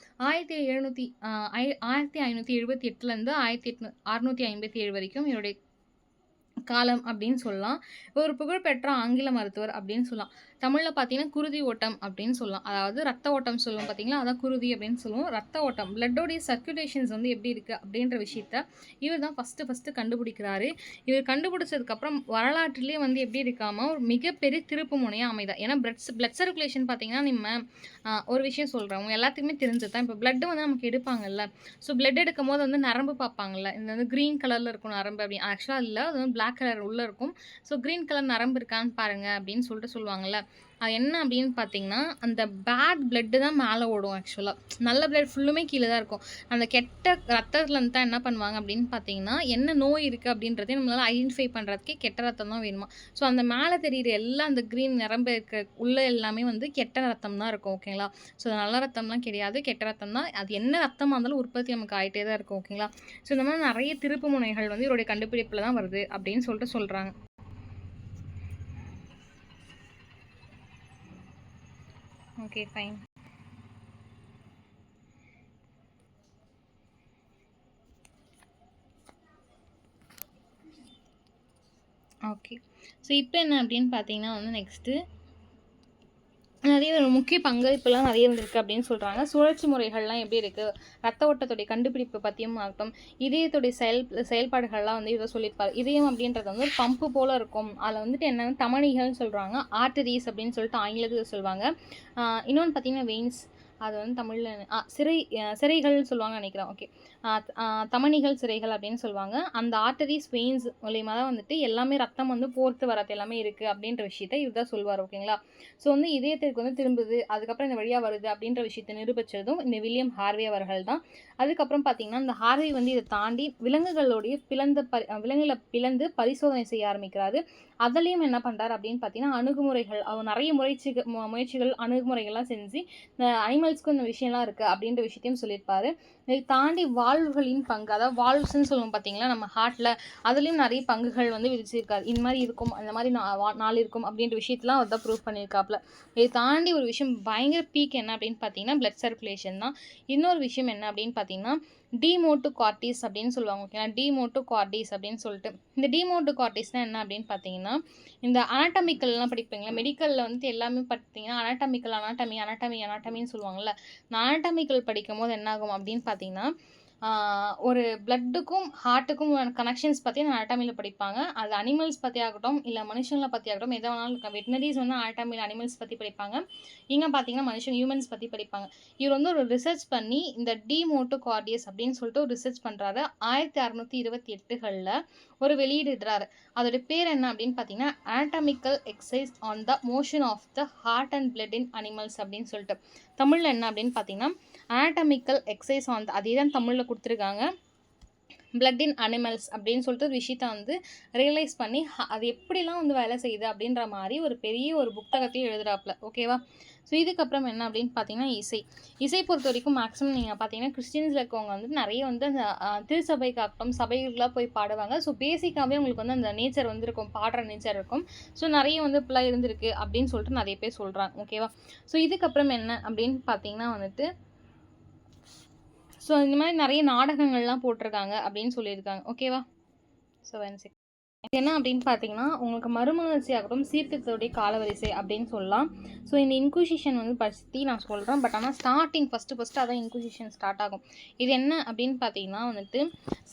1578லேருந்து 1657 வரைக்கும் இவருடைய காலம் அப்படின்னு சொல்லலாம். ஒரு புகழ்பெற்ற ஆங்கில மருத்துவர் அப்படின்னு சொல்லலாம். தமிழ்ல பார்த்தீங்கன்னா, குருதி ஓட்டம் அப்படின்னு சொல்லலாம். அதாவது ரத்த ஓட்டம் சொல்லுவோம் பார்த்தீங்களா, அதான் குருதி அப்படின்னு சொல்லுவோம். ரத்த ஓட்டம் பிளட்டோடைய சர்க்குலேஷன்ஸ் வந்து எப்படி இருக்கு அப்படின்ற விஷயத்த இவர் தான் ஃபர்ஸ்ட்டு கண்டுபிடிக்கிறாரு. இவர் கண்டுபிடிச்சதுக்கப்புறம் வரலாற்றிலேயே வந்து எப்படி இருக்காம ஒரு மிகப்பெரிய திருப்பு முனையா அமைதா. ஏன்னா பிளட் சர்க்குலேஷன் பார்த்தீங்கன்னா, ஒரு விஷயம் சொல்றேன். உங்க எல்லாத்துக்குமே தெரிஞ்சது தான். இப்போ பிளட் வந்து நமக்கு எடுப்பாங்கல்ல. ஸோ பிளட் எடுக்கும்போது வந்து நரம்பு பார்ப்பாங்கல்ல. இந்த வந்து கிரீன் கலர்ல இருக்கும் நரம்பு அப்படின்னு. ஆக்சுவலா இல்ல. அது வந்து பிளாக் கலர் உள்ள இருக்கும். ஸோ கிரீன் கலர் நரம்பு இருக்கான்னு பாருங்க அப்படின்னு சொல்லிட்டு சொல்லுவாங்கல்ல. அது என்ன அப்படின்னு பார்த்தீங்கன்னா, அந்த பேட் பிளட் தான் மேலே ஓடும் ஆக்சுவலா. நல்ல பிளட் ஃபுல்லுமே கீழ தான் இருக்கும். அந்த கெட்ட ரத்தத்துலருந்து தான் என்ன பண்ணுவாங்க அப்படின்னு பார்த்தீங்கன்னா, என்ன நோய் இருக்கு அப்படின்றதையும் நம்மளால ஐடென்டிஃபை பண்றதுக்கே கெட்ட ரத்தம் தான் வேணுமா. ஸோ அந்த மேலே தெரியிற எல்லாம் அந்த கிரீன் நரம்பு இருக்க உள்ள எல்லாமே வந்து கெட்ட ரத்தம் தான் இருக்கும். ஓகேங்களா. ஸோ நல்ல ரத்தம்லாம் கிடையாது. கெட்ட ரத்தம் தான். அது என்ன ரத்தமா இருந்தாலும் உற்பத்தி நமக்கு ஆயிட்டே தான் இருக்கும். ஓகேங்களா. ஸோ இந்த மாதிரி நிறைய திருப்பு முனைகள் வந்து இவருடைய கண்டுபிடிப்புல தான் வருது அப்படின்னு சொல்லிட்டு சொல்றாங்க. Okay fine. ஓகே. ஸோ இப்போ என்ன அப்படின்னு பார்த்தீங்கன்னா வந்து நெக்ஸ்ட்டு நிறைய ஒரு முக்கிய பங்களிப்புலாம் நிறைய இருந்திருக்கு அப்படின்னு சொல்கிறாங்க. சுழற்சி முறைகள்லாம் எப்படி இருக்குது, ரத்த ஓட்டத்துடைய கண்டுபிடிப்பு பற்றியும் ஆகட்டும், இதயத்துடைய செயல்பாடுகள்லாம் வந்து இதை சொல்லியிருப்பார். இதயம் அப்படின்றது வந்து ஒரு பம்பு போல் இருக்கும். அதில் வந்துட்டு என்னென்னா தமனிகள்னு சொல்கிறாங்க, ஆர்டரிஸ் அப்படின்னு சொல்லிட்டு ஆங்கிலத்தில் சொல்லுவாங்க. இன்னொன்று பார்த்தீங்கன்னா வெயின்ஸ், அது வந்து தமிழில் சிறைகள்னு சொல்லுவாங்க நினைக்கிறேன். ஓகே. தமனிகள் சிறைகள் அப்படின்னு சொல்லுவாங்க. அந்த ஆர்டரிஸ் வெயின்ஸ் மூலியமாக தான் வந்துட்டு எல்லாமே ரத்தம் வந்து போர்த்து வரது எல்லாமே இருக்குது அப்படின்ற விஷயத்த இவர் தான் சொல்லுவார். ஓகேங்களா. ஸோ வந்து இதயத்திற்கு வந்து திரும்புது, அதுக்கப்புறம் இந்த வழியாக வருது அப்படின்ற விஷயத்தை நிரூபித்ததும் இந்த வில்லியம் ஹார்வி அவர்கள் தான். அதுக்கப்புறம் பார்த்தீங்கன்னா இந்த ஹார்வி வந்து இதை தாண்டி விலங்குகளுடைய விலங்குகளை பிளந்து பரிசோதனை செய்ய ஆரம்பிக்கிறாரு. அதுலேயும் என்ன பண்ணுறாரு அப்படின்னு பார்த்தீங்கன்னா அணுகுமுறைகள், அவர் நிறைய முயற்சிகள் அணுகுமுறைகள்லாம் செஞ்சு இந்த அனிமல்ஸ்க்கும் இந்த விஷயம்லாம் இருக்குது அப்படின்ற விஷயத்தையும் சொல்லியிருப்பாரு. இதை தாண்டி வால்வுகளின் பங்கு, அதாவது வால்வ்ஸ்ன்னு சொல்லுவோம் பார்த்தீங்களா நம்ம ஹார்ட்டில், அதுலேயும் நிறைய பங்குகள் வந்து விதிச்சிருக்காரு. இந்த மாதிரி இருக்கும், அந்த மாதிரி நாள் இருக்கும் அப்படின்ற விஷயத்தெலாம் அவர் தான் ப்ரூவ் பண்ணியிருக்காப்புல. இதை தாண்டி ஒரு விஷயம் பயங்கர பீக் என்ன அப்படின்னு பார்த்தீங்கன்னா பிளட் சர்க்குலேஷன் தான். இன்னொரு விஷயம் என்ன அப்படின்னு பார்த்தீங்கன்னா டிமோட்டோகார்டிஸ் அப்படின்னு சொல்லுவாங்க. ஓகேங்களா. டிமோட்டோகார்டிஸ் அப்படின்னு சொல்லிட்டு இந்த டிமோட்டோகார்டிஸ்னால் என்ன அப்படின்னு பார்த்தீங்கன்னா, இந்த அனாட்டமிக்கல்லாம் படிப்பீங்களா, மெடிக்கலில் வந்து எல்லாமே பார்த்தீங்கன்னா அனாட்டமின்னு சொல்லுவாங்கள்ல. இந்த அனாட்டமிக்கல் படிக்கும் போது என்ன ஆகும் அப்படின்னு பார்த்தீங்கன்னா, ஒரு பிளட்டுக்கும் ஹார்ட்டுக்கும் கனெக்ஷன்ஸ் பற்றி அனாட்டமியில் படிப்பாங்க. அது அனிமல்ஸ் பற்றி ஆகட்டும், இல்லை மனுஷங்களை பற்றி ஆகட்டும், எதை வேணாலும் இருக்கும். வெட்டினரிஸ் வந்து அனாட்டமியில் அனிமல்ஸ் பற்றி படிப்பாங்க. இங்கே பார்த்தீங்கன்னா ஹியூமன்ஸ் பற்றி படிப்பாங்க. இவர் வந்து ஒரு ரிசர்ச் பண்ணி இந்த டிமோட்டோகார்டியஸ் அப்படின்னு சொல்லிட்டு ஒரு ரிசர்ச் பண்ணுறாரு. 1628களில் ஒரு வெளியிடுறாரு. அதோட பேர் என்ன அப்படின்னு பார்த்தீங்கன்னா anatomical exercise on the motion of the heart and blood in animals அப்படின்னு சொல்லிட்டு. தமிழில் என்ன அப்படின்னு பார்த்தீங்கன்னா அனாட்டமிக்கல் எக்ஸசைஸ் ஆன் அதே தான் தமிழில் கொடுத்துருக்காங்க. பிளட் இன் அனிமல்ஸ் அப்படின்னு சொல்லிட்டு ஒரு விஷயத்த வந்து ரியலைஸ் பண்ணி அது எப்படிலாம் வந்து வேலை செய்யுது அப்படின்ற மாதிரி ஒரு பெரிய ஒரு புத்தகத்தையும் எழுதுறாப்புல. ஓகேவா. ஸோ இதுக்கப்புறம் என்ன அப்படின்னு பார்த்தீங்கன்னா இசை பொறுத்த வரைக்கும் மேக்ஸிமம் நீங்கள் பார்த்தீங்கன்னா கிறிஸ்டின்ஸில் இருக்கவங்க வந்து நிறைய வந்து அந்த திருச்சபைக்காகட்டும் சபைகளுக்கெலாம் போய் பாடுவாங்க. ஸோ பேசிக்காகவே உங்களுக்கு வந்து அந்த நேச்சர் வந்து இருக்கும், பாடுற நேச்சர் இருக்கும். ஸோ நிறைய வந்து இப்படிலாம் இருந்திருக்கு அப்படின்னு சொல்லிட்டு நிறைய பேர் சொல்கிறாங்க. ஓகேவா. ஸோ இதுக்கப்புறம் என்ன அப்படின்னு பார்த்தீங்கன்னா வந்துட்டு ஸோ இந்த மாதிரி நிறைய நாடகங்கள்லாம் போட்டிருக்காங்க அப்படின்னு சொல்லியிருக்காங்க. ஓகேவா. ஸோ இது என்ன அப்படின்னு பார்த்தீங்கன்னா உங்களுக்கு மறுமலர்ச்சி ஆகட்டும் சீர்திருத்தத்துடைய காலவரிசை அப்படின்னு சொல்லலாம். ஸோ இந்த இன்குசிஷன் வந்து பற்றி நான் சொல்கிறேன். பட் ஆனால் ஸ்டார்டிங் ஃபஸ்ட்டு அதான் இன்குசிஷன் ஸ்டார்ட் ஆகும். இது என்ன அப்படின்னு பார்த்தீங்கன்னா வந்துட்டு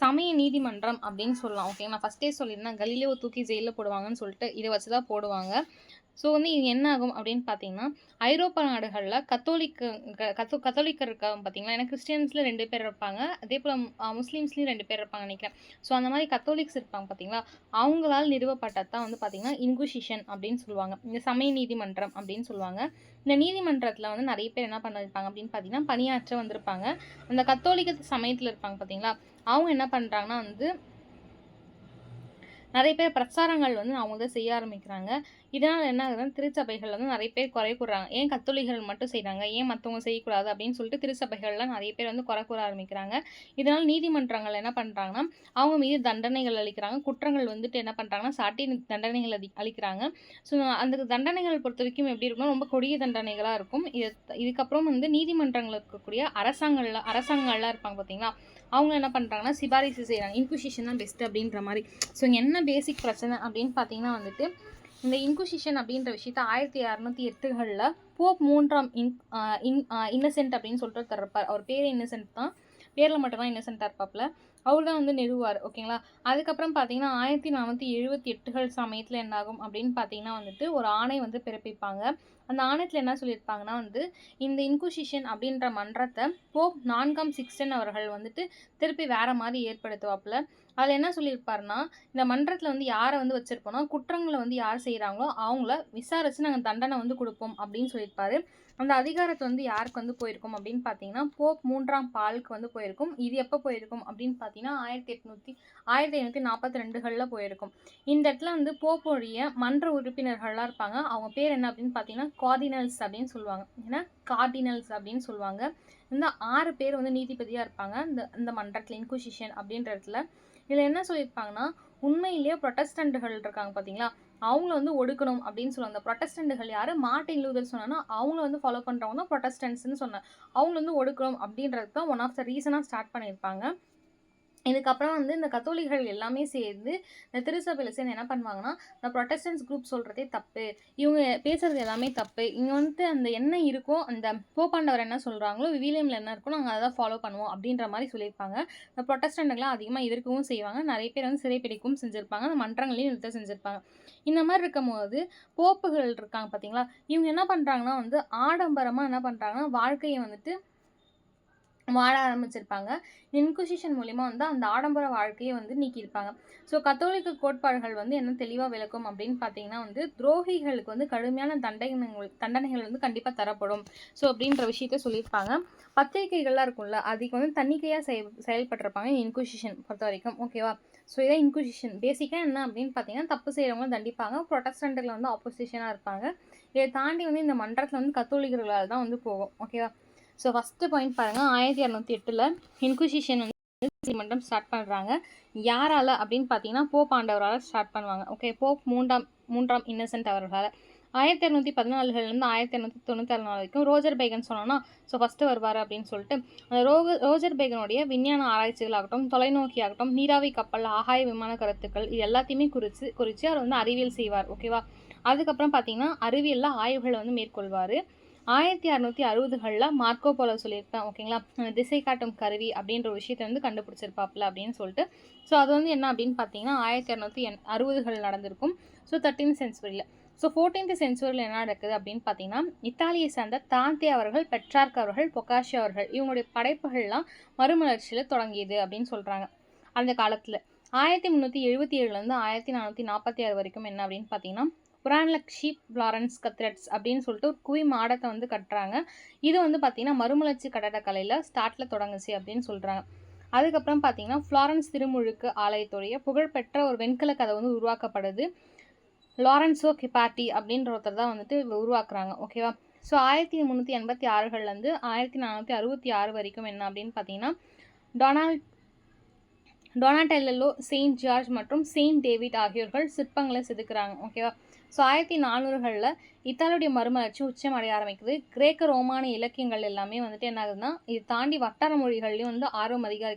சமய நீதிமன்றம் அப்படின்னு சொல்லலாம். ஓகே. நான் ஃபஸ்ட்டே சொல்லியிருந்தேன் கலீலியோ தூக்கி ஜெயிலில் போடுவாங்கன்னு சொல்லிட்டு இதை வச்சு தான் போடுவாங்க. ஸோ வந்து இது என்ன ஆகும் அப்படின்னு பார்த்தீங்கன்னா ஐரோப்பா நாடுகளில் கத்தோலிக்கர் இருக்காங்க பார்த்தீங்களா. ஏன்னா கிறிஸ்டியன்ஸில் 2 பேர் இருப்பாங்க, அதே போல் முஸ்லீம்ஸ்லேயும் 2 பேர் இருப்பாங்க நினைக்கிறேன். ஸோ அந்த மாதிரி கத்தோலிக்ஸ் இருப்பாங்க பார்த்தீங்களா, அவங்களால் நிறுவப்பட்டது தான் வந்து பார்த்தீங்கன்னா இன்குசிஷன் அப்படின்னு சொல்லுவாங்க. இந்த சமய நீதிமன்றம் அப்படின்னு சொல்லுவாங்க. இந்த நீதிமன்றத்தில் வந்து நிறைய பேர் என்ன பண்ணிருப்பாங்க அப்படின்னு பார்த்தீங்கன்னா பணியாற்ற வந்திருப்பாங்க. அந்த கத்தோலிக்க சமயத்தில் இருப்பாங்க பார்த்தீங்களா, அவங்க என்ன பண்ணுறாங்கன்னா வந்து நிறைய பேர் பிரச்சாரங்கள் வந்து அவங்க தான் செய்ய ஆரம்பிக்கிறாங்க. இதனால் என்ன ஆகுதுன்னா, திருச்சபைகள் வந்து நிறைய பேர் குறை கூறுறாங்க. ஏன் கத்தோலிகர்கள் மட்டும் செய்றாங்க? ஏன் மத்தவங்க செய்யக்கூடாது? அப்படின்னு சொல்லிட்டு திருச்சபைகள்லாம் நிறைய பேர் வந்து குறை கூற ஆரம்பிக்கிறாங்க. இதனால் நீதிமன்றங்கள் என்ன பண்றாங்கன்னா, அவங்க மீது தண்டனைகள் அளிக்கிறாங்க. குற்றங்கள் வந்துட்டு என்ன பண்றாங்கன்னா, சாட்டி தண்டனைகள் அளிக்கிறாங்க. ஸோ அந்த தண்டனைகள் பொறுத்தவரைக்கும் எப்படி இருக்கும்னா, ரொம்ப கொடிய தண்டனைகளா இருக்கும். இதுக்கப்புறம் வந்து நீதிமன்றங்கள்ல இருக்கக்கூடிய அரசாங்கங்கள்லாம் இருப்பாங்க பார்த்தீங்களா? அவங்க என்ன பண்றாங்கன்னா, சிபாரிசு செய்றாங்க. இன்குசிஷன் தான் பெஸ்ட் அப்படின்ற மாரி. ஸோ இங்க என்ன பேசிக் பிரச்சனை அப்படின்னு பார்த்தீங்கன்னா வந்துட்டு, இந்த இன்குசிஷன் அப்படின்ற விஷயத்த 1608களில் போப் 3ஆம் இன்னசென்ட் அப்படின்னு சொல்லிட்டு ஒருத்தர் இருப்பார். அவர் பேர் இன்னசென்ட் தான். பேரில் மட்டும்தான் இன்னசென்ட்டாக இருப்பாப்புல. அவர் தான் வந்து நிறுவுவார். ஓகேங்களா? அதுக்கப்புறம் பார்த்தீங்கன்னா 1478கள் சமயத்தில் என்ன ஆகும் அப்படின்னு பார்த்தீங்கன்னா வந்துட்டு, ஒரு ஆணை வந்து பிறப்பிப்பாங்க. அந்த ஆணையத்தில் என்ன சொல்லியிருப்பாங்கன்னா வந்து, இந்த இன்குசிஷன் அப்படின்ற மன்றத்தை போப் 4ஆம் சிக்ஸ்டன் அவர்கள் வந்துட்டு திருப்பி வேற மாதிரி ஏற்படுத்துவாப்புல. அதில் என்ன சொல்லியிருப்பாருன்னா, இந்த மன்றத்தில் வந்து யாரை வந்து வச்சிருப்போம்னா, குற்றங்களை வந்து யார் செய்கிறாங்களோ அவங்கள விசாரித்து நாங்கள் தண்டனை வந்து கொடுப்போம் அப்படின்னு சொல்லியிருப்பாரு. அந்த அதிகாரத்தை வந்து யாருக்கு வந்து போயிருக்கும் அப்படின்னு பார்த்தீங்கன்னா, போப் 3ஆம் பாலுக்கு வந்து போயிருக்கும். இது எப்போ போயிருக்கும் அப்படின்னு பார்த்தீங்கன்னா 1542களில் போயிருக்கும். இந்த இடத்துல வந்து போப்போடைய மன்ற உறுப்பினர்கள்லாம் இருப்பாங்க. அவங்க பேர் என்ன அப்படின்னு பார்த்தீங்கன்னா கார்டினல்ஸ் அப்படின்னு சொல்லுவாங்க. ஏன்னா கார்டினல்ஸ் அப்படின்னு சொல்லுவாங்க. இந்த 6 பேர் வந்து நீதிபதியாக இருப்பாங்க இந்த இந்த மன்றத்தில், இன்குசிஷன் அப்படின்ற இடத்துல. இதில் என்ன சொல்லியிருப்பாங்கன்னா, உண்மையிலேயே ப்ரொட்டஸ்டன்ட்டுகள் இருக்காங்க பார்த்தீங்களா, அவங்கள வந்து ஒடுக்கணும் அப்படின்னு சொல்லுவாங்க. அந்த ப்ரொட்டஸ்டன்ட்டுகள் யார்? மார்ட்டின் லூதர் சொன்னான்னா, அவங்கள வந்து ஃபாலோ பண்ணுறவங்க தான் ப்ரொட்டஸ்டன்ட்ஸ்னு சொன்னேன். அவங்கள வந்து ஒடுக்கணும் அப்படின்றது தான் ஒன் ஆஃப் த ரீசனாக ஸ்டார்ட் பண்ணியிருப்பாங்க. இதுக்கப்புறம் வந்து இந்த கத்தோலிகர்கள் எல்லாமே சேர்ந்து இந்த திருச்சபையில் சேர்ந்து என்ன பண்ணுவாங்கன்னா, இந்த ப்ரொட்டஸ்டன்ஸ் குரூப் சொல்கிறதே தப்பு, இவங்க பேசுகிறது எல்லாமே தப்பு, இங்கே வந்துட்டு அந்த என்ன இருக்கோ, அந்த போப்பாண்டவர் என்ன சொல்கிறாங்களோ, விவிலியமில் என்ன இருக்கோ நாங்கள் அதை தான் ஃபாலோ பண்ணுவோம் அப்படின்ற மாதிரி சொல்லியிருப்பாங்க. இந்த ப்ரொட்டஸ்டன்ட்களாம் அதிகமாக எதிர்க்கவும் செய்வாங்க. நிறைய பேர் வந்து சிறைப்பிடிக்கவும் செஞ்சுருப்பாங்க. அந்த மன்றங்களையும் நிறுத்த செஞ்சுருப்பாங்க. இந்த மாதிரி இருக்கும்போது போப்புகள் இருக்காங்க பார்த்தீங்களா, இவங்க என்ன பண்ணுறாங்கன்னா வந்து ஆடம்பரமாக என்ன பண்ணுறாங்கன்னா, வாழ்க்கையை வந்துட்டு வாழ ஆரம்பிச்சிருப்பாங்க. இன்குசிஷன் மூலிமா வந்து அந்த ஆடம்பர வாழ்க்கையை வந்து நீக்கியிருப்பாங்க. ஸோ கத்தோலிக்க கோட்பாடுகள் வந்து என்ன தெளிவாக விளக்கும் அப்படின்னு பார்த்தீங்கன்னா வந்து, துரோகிகளுக்கு வந்து கடுமையான தண்டனைகள் வந்து கண்டிப்பாக தரப்படும். ஸோ அப்படின்ற விஷயத்த சொல்லியிருப்பாங்க. பத்திரிகைகள்லாம் இருக்கும்ல, அதுக்கு வந்து தன்னிக்கையாக செயல்பட்டிருப்பாங்க இன்குசிஷன் பொறுத்த வரைக்கும். ஓகேவா? ஸோ இதான் இன்குசிஷன். பேசிக்காக என்ன அப்படின்னு பார்த்தீங்கன்னா, தப்பு செய்கிறவங்களும் தண்டிப்பாங்க. ப்ரொட்டஸ்டன்ட்டுகள் வந்து ஆப்போசிஷனாக இருப்பாங்க. இதை தாண்டி வந்து இந்த மன்றத்தில் வந்து கத்தோலிகர்களால் தான் வந்து போகும். ஓகேவா? ஸோ ஃபஸ்ட்டு பாயிண்ட் பாருங்கள், 1608ல் இன்குசிஷன் வந்து நீதிமன்றம் ஸ்டார்ட் பண்ணுறாங்க. யாரால் அப்படின்னு பார்த்தீங்கன்னா, போப் ஆண்டவரால் ஸ்டார்ட் பண்ணுவாங்க. ஓகே, போப் 3ஆம் இன்னசென்ட் அவர்களால். 1614லேருந்து 1694 வரைக்கும் ரோஜர் பேகன் சொன்னோன்னா, ஸோ ஃபஸ்ட்டு வருவார் அப்படின்னு சொல்லிட்டு, அந்த ரோஜர் பேகனுடைய விஞ்ஞான ஆராய்ச்சிகள் ஆகட்டும், தொலைநோக்கி ஆகட்டும், நீராவி கப்பல், ஆகாய விமான கருத்துக்கள், இது எல்லாத்தையுமே குறித்து அவர் வந்து அறிவியல் செய்வார். ஓகேவா? அதுக்கப்புறம் பார்த்தீங்கன்னா, அறிவியலில் ஆய்வுகளை வந்து மேற்கொள்வார். 1660களில் மார்க்கோ போலோ சொல்லியிருப்பேன். ஓகேங்களா? அந்த திசை காட்டும் கருவி அப்படின்ற ஒரு விஷயத்தை வந்து கண்டுபிடிச்சிருப்பாப்புல அப்படின்னு சொல்லிட்டு. ஸோ அது வந்து என்ன அப்படின்னு பார்த்தீங்கன்னா 1660கள் நடந்திருக்கும். So 13th சென்ச்சுரியில். ஸோ 14th சென்ச்சுரியில் என்ன நடக்குது அப்படின்னு பார்த்தீங்கன்னா, இத்தாலியை சார்ந்த தாந்தே அவர்கள், பெட்ரார்க் அவர்கள், பொக்காஷியோ அவர்கள் இவங்களுடைய படைப்புகள்லாம் மறுமலர்ச்சியில் தொடங்கியது அப்படின்னு சொல்கிறாங்க. அந்த காலத்தில் 1377லேருந்து 1446 வரைக்கும் என்ன அப்படின்னு பார்த்தீங்கன்னா, புரான்லக்ஷி ஃப்ளாரன்ஸ் கத்ரெட்ஸ் அப்படின்னு சொல்லிட்டு ஒரு குவி மாடத்தை வந்து கட்டுறாங்க. இது வந்து பார்த்தீங்கன்னா மறுமலர்ச்சி கட்டடக்கலையில் ஸ்டார்ட்டில் தொடங்குச்சு அப்படின்னு சொல்கிறாங்க. அதுக்கப்புறம் பார்த்தீங்கன்னா, ஃப்ளாரன்ஸ் திருமுழுக்கு ஆலயத்துடைய புகழ்பெற்ற ஒரு வெண்கல கதை வந்து உருவாக்கப்படுது. லாரன்சோ கெபாட்டி அப்படின்ற ஒருத்தர் தான் வந்துட்டு உருவாக்குறாங்க. ஓகேவா? ஸோ 1386லேருந்து 1466 வரைக்கும் என்ன அப்படின்னு பார்த்தீங்கன்னா, டொனாட்டெல்லோ, செயின்ட் ஜார்ஜ் மற்றும் செயின்ட் டேவிட் ஆகியோர்கள் சிற்பங்களை செதுக்குறாங்க. ஓகேவா? ஸோ 1400களில் இத்தாலியுடைய மறுமலர்ச்சி உச்சம் அடைய ஆரம்பிக்குது. கிரேக்க ரோமான இலக்கியங்கள் எல்லாமே வந்துட்டு என்ன ஆகுதுன்னா, இது தாண்டி வட்டார மொழிகள்லையும் வந்து ஆர்வம்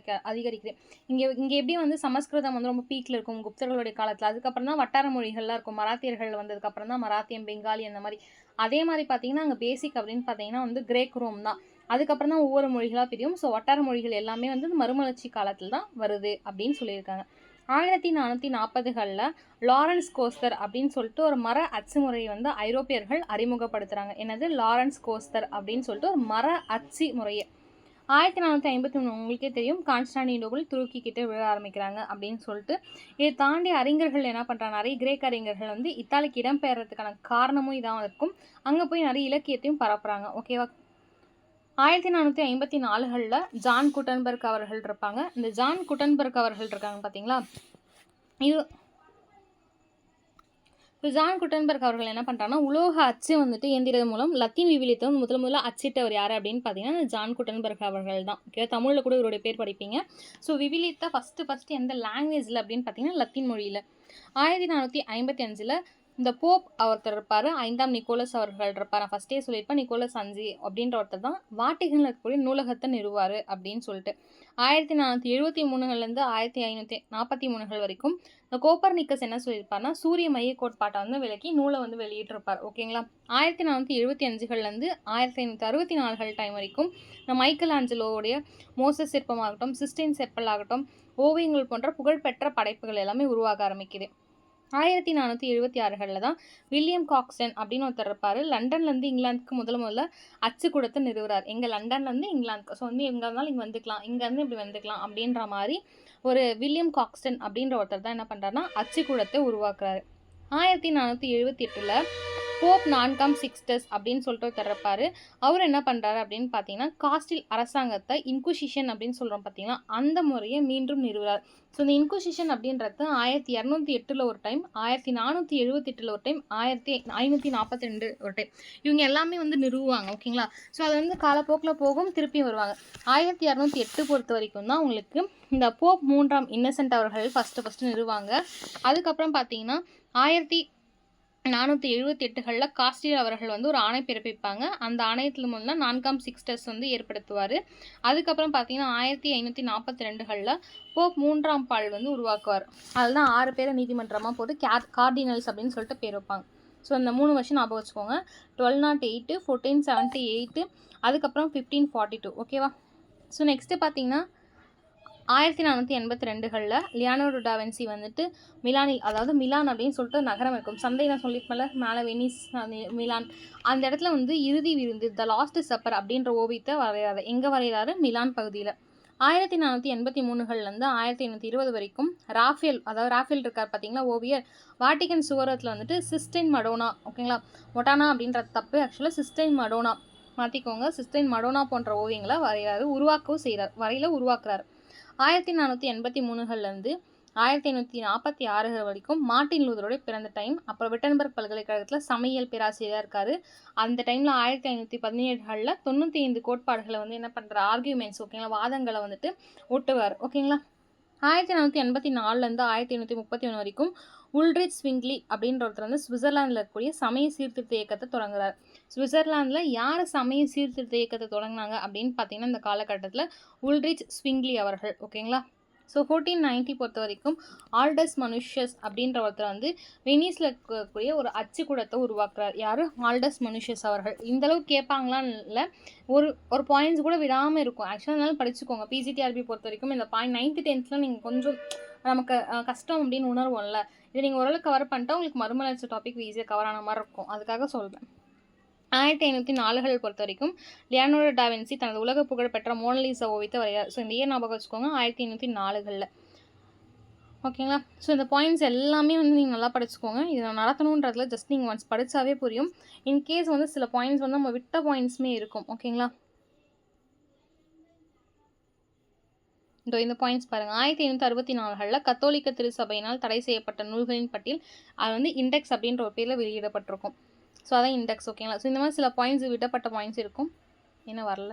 அதிகரிக்குது. இங்கே எப்படி வந்து சமஸ்கிருதம் வந்து ரொம்ப பீக்கில் இருக்கும் குப்தர்களுடைய காலத்தில், அதுக்கப்புறம் தான் வட்டார மொழிகள்லாம் இருக்கும். மராத்தியர்கள் வந்ததுக்கப்புறம் தான் மராத்தியம், பெங்காலி அந்த மாதிரி. அதே மாதிரி பார்த்தீங்கன்னா, அங்கே பேசிக் அப்படின்னு பார்த்தீங்கன்னா வந்து கிரேக் ரோம் தான். அதுக்கப்புறம் தான் ஒவ்வொரு மொழிகளாக பிரியும். ஸோ வட்டார மொழிகள் எல்லாமே வந்து மறுமலர்ச்சி காலத்தில் தான் வருது அப்படின்னு சொல்லியிருக்காங்க. 1440களில் லாரன்ஸ் கோஸ்டர் அப்படின்னு சொல்லிட்டு ஒரு மர அச்சு முறையை வந்து ஐரோப்பியர்கள் அறிமுகப்படுத்துகிறாங்க. என்னது? லாரன்ஸ் கோஸ்டர் அப்படின்னு சொல்லிட்டு ஒரு மர அச்சு முறையை 1453 உங்களுக்கே தெரியும், கான்ஸ்டாண்டினோபிள் துருக்கி கிட்ட விழ ஆரம்பிக்கிறாங்க அப்படின்னு சொல்லிட்டு. இதை தாண்டி அறிஞர்கள் என்ன பண்ணுறாங்க, நிறைய கிரேக்க அறிஞர்கள் வந்து இத்தாலிக்கு இடம்பெயர்றதுக்கான காரணமும் இதாக இருக்கும். அங்கே போய் நிறைய இலக்கியத்தையும் பரப்புகிறாங்க. ஓகேவா? 1454களில் ஜான் குட்டன்பர்க் அவர்கள் இருப்பாங்க. இந்த ஜான் குட்டன்பர்க் அவர்கள் இருக்காங்க பார்த்தீங்களா, இது ஸோ ஜான் குட்டன்பர்க் அவர்கள் என்ன பண்ணுறாங்கன்னா உலோக அச்சு வந்துட்டு இயந்திரம் மூலம் லத்தீன் விவிலியத்தை வந்து முதல்ல அச்சிட்டவர் யார் அப்படின்னு பார்த்தீங்கன்னா ஜான் குட்டன்பர்க் அவர்கள் தான். ஓகே, தமிழில் கூட இவருடைய பேர் படிப்பீங்க. ஸோ விவிலியத்தை ஃபஸ்ட்டு எந்த லாங்குவேஜில் அப்படின்னு பார்த்தீங்கன்னா லத்தீன் மொழியில் 1455 இந்த போப் ஒருத்தர் இருப்பார், 5ஆம் நிக்கோலஸ் அவர்கள் இருப்பார். நான் ஃபஸ்ட்டே சொல்லியிருப்பேன், நிக்கோலஸ் 5 அப்படின்ற ஒருத்தர் தான் வாட்டிகனில் இருக்கக்கூடிய நூலகத்தை நிறுவார் அப்படின்னு சொல்லிட்டு. 1473 1543 வரைக்கும் இந்த கோப்பர்நிக்கஸ் என்ன சொல்லியிருப்பார்னா சூரிய மைய கோட்பாட்டை வந்து விளக்கி நூலை வந்து வெளியிட்டிருப்பார். ஓகேங்களா. 1475 1564 டைம் வரைக்கும் இந்த மைக்கேல் ஆஞ்சலோவுடைய மோசஸ் சிற்பமாகட்டும், சிஸ்டைன் செப்பல் ஆகட்டும், ஓவியங்கள் போன்ற புகழ்பெற்ற படைப்புகள் எல்லாமே உருவாக ஆரம்பிக்குது. 1476 தான் வில்லியம் காக்ஸ்டன் அப்படின்னு ஒருத்தர் இருப்பார். லண்டன்லேருந்து இங்கிலாந்துக்கு முதல்ல அச்சுக்கூடத்தை நிறுவுறார். எங்கள் லண்டன்லேருந்து இங்கிலாந்துக்கு. ஸோ வந்து எங்கே இருந்தாலும் இங்கே வந்துக்கலாம், இங்கேருந்து இப்படி வந்துக்கலாம் அப்படின்ற மாதிரி ஒரு வில்லியம் காக்ஸ்டன் அப்படின்ற ஒருத்தர் தான் என்ன பண்ணுறாருன்னா அச்சுக்கூடத்தை உருவாக்குறாரு. 1478 போப் 4ஆம் சிக்ஸ்டஸ் அப்படின்னு சொல்லிட்டு ஒருத்தர் இருப்பார். அவர் என்ன பண்ணுறாரு அப்படின்னு பார்த்தீங்கன்னா காஸ்டில் அரசாங்கத்தை இன்குசிஷன் அப்படின்னு சொல்கிறோம் பார்த்தீங்கன்னா அந்த முறையை மீண்டும் நிறுவுறார். ஸோ இந்த இன்குசிஷன் அப்படின்றது 1208 ஒரு டைம், 1478 ஒரு டைம், 1542 ஒரு டைம், இவங்க எல்லாமே வந்து நிறுவுவாங்க. ஓகேங்களா. ஸோ அது வந்து காலப்போக்கில் போகும், திருப்பி வருவாங்க. 1208 பொறுத்த வரைக்கும் தான் உங்களுக்கு இந்த போப் 3ஆம் இன்னசென்ட் அவர்கள் ஃபஸ்ட்டு நிறுவாங்க. அதுக்கப்புறம் பார்த்தீங்கன்னா 1478 காஸ்டில் அவர்கள் வந்து ஒரு ஆணை பிறப்பிப்பாங்க. அந்த ஆணையத்தில் மூலம் 4ஆம் சிக்ஸ்டஸ் வந்து ஏற்படுத்துவார். அதுக்கப்புறம் பார்த்தீங்கன்னா 1542 போப் 3ஆம் பால் வந்து உருவாக்குவார். அதில் தான் 6 பேரை நீதிமன்றமாக போட்டு கார்டினல்ஸ் அப்படின்னு சொல்லிட்டு பேர் வைப்பாங்க. ஸோ இந்த 3 வருஷம் ஞாபகம் வச்சுக்கோங்க. 1208, 1478, அதுக்கப்புறம் 1542. ஓகேவா. ஸோ நெக்ஸ்ட்டு பார்த்தீங்கன்னா 1482 லியோனார்டோ டா வின்சி வந்துட்டு மிலானில், அதாவது மிலான் அப்படின்னு சொல்லிட்டு நகரம் இருக்கும், சந்தை நான் சொல்லியிருப்பேன்ல மேலே, வெனிஸ், மிலான், அந்த இடத்துல வந்து இறுதி விருந்து த லாஸ்ட் சப்பர் அப்படின்ற ஓவியத்தை வரைகிறாரு. எங்கே வரைகிறாரு? மிலான் பகுதியில். 1483 1520 வரைக்கும் ராஃபேல் இருக்கார் பார்த்தீங்களா ஓவியர், வாட்டிகன் சுவரத்தில் வந்துட்டு சிஸ்டைன் மடோனா, ஓகேங்களா, மொட்டானா அப்படின்ற தப்பு, ஆக்சுவலாக சிஸ்டைன் மடோனா மாற்றிக்கோங்க, சிஸ்டைன் மடோனா போன்ற ஓவியங்களை வரைகிறாரு, உருவாக்கவும் செய்கிறார், உருவாக்குறாரு. 1483 1546 வரைக்கும் மார்ட்டின் லூதரோட பிறந்த டைம். அப்புறம் விட்டன்பர்க் பல்கலைக்கழகத்தில் சமையல் பேராசிரியராக இருக்கார். அந்த டைமில் 1517 95 கோட்பாடுகளை வந்து என்ன பண்ணுற ஆர்கியூமெண்ட்ஸ், ஓகேங்களா, வாதங்களை வந்துட்டு ஒட்டுவார். ஓகேங்களா. 1484 1531 வரைக்கும் உல்ரிச் ஸ்விங்லி அப்படின்ற ஒருத்தர் வந்து சுவிட்சர்லாந்தில் இருக்கக்கூடிய சமய சீர்திருத்த இயக்கத்தை தொடங்குறார். சுவிட்சர்லாந்தில் யார் சமய சீர்திருத்த இயக்கத்தை தொடங்கினாங்க அப்படின்னு பார்த்தீங்கன்னா இந்த காலகட்டத்தில் உல்ரிச் ஸ்விங்லி அவர்கள். ஓகேங்களா. ஸோ 1490 பொறுத்த வரைக்கும் ஆல்டஸ் மனுஷஸ் அப்படின்ற ஒருத்தர் வந்து வெனிஸில் இருக்கக்கூடிய ஒரு அச்சுக்கூடத்தை உருவாக்குறார். யார்? ஆல்டஸ் மனுஷஸ் அவர்கள். இந்தளவுக்கு கேட்பாங்களான்னு இல்லை, ஒரு பாயிண்ட்ஸ் கூட விடாமல் இருக்கும். ஆக்சுவலாக அதனால படிச்சுக்கோங்க. பிஜிடிஆர்பி பொறுத்த வரைக்கும் இந்த பாயிண்ட் 9th 10th நீங்கள் கொஞ்சம் நமக்கு கஷ்டம் அப்படின்னு உணர்வோம்ல, இது நீங்கள் ஓரளவுக்கு கவர் பண்ணிட்டா உங்களுக்கு மறுமலர்ச்சி டாபிக் ஈஸியாக கவர் ஆன மாதிரி இருக்கும். அதுக்காக சொல்கிறேன். 1504 பொறுத்த வரைக்கும் லியோனார்டோ டா வின்சி தனது உலக புகழ்பெற்ற மோனலிசா ஓவியத்தை வரையார். ஸோ இந்த இயர் ஞாபகம் வச்சுக்கோங்க, 1504. ஓகேங்களா. ஸோ இந்த பாயிண்ட்ஸ் எல்லாமே வந்து நீங்கள் நல்லா படிச்சுக்கோங்க. இதை நான் நடத்தணுன்றதுல ஜஸ்ட் நீங்கள் ஒன்ஸ் படித்தாவே புரியும். இன்கேஸ் வந்து சில பாயிண்ட்ஸ் வந்து நம்ம விட்ட பாயிண்ட்ஸுமே இருக்கும். ஓகேங்களா. இந்த பாயிண்ட்ஸ் பாருங்கள். 1564 கத்தோலிக்க திருச்சபையினால் தடை செய்யப்பட்ட நூல்களின் பட்டியல், அது வந்து இண்டெக்ஸ் அப்படின்ற ஒரு பேரில் வெளியிடப்பட்டிருக்கும். ஸோ அதான் இண்டெக்ஸ். ஓகேங்களா. ஸோ இந்த மாதிரி சில பாயிண்ட்ஸ் விடப்பட்ட பாயிண்ட்ஸ் இருக்கும், என்ன வரல.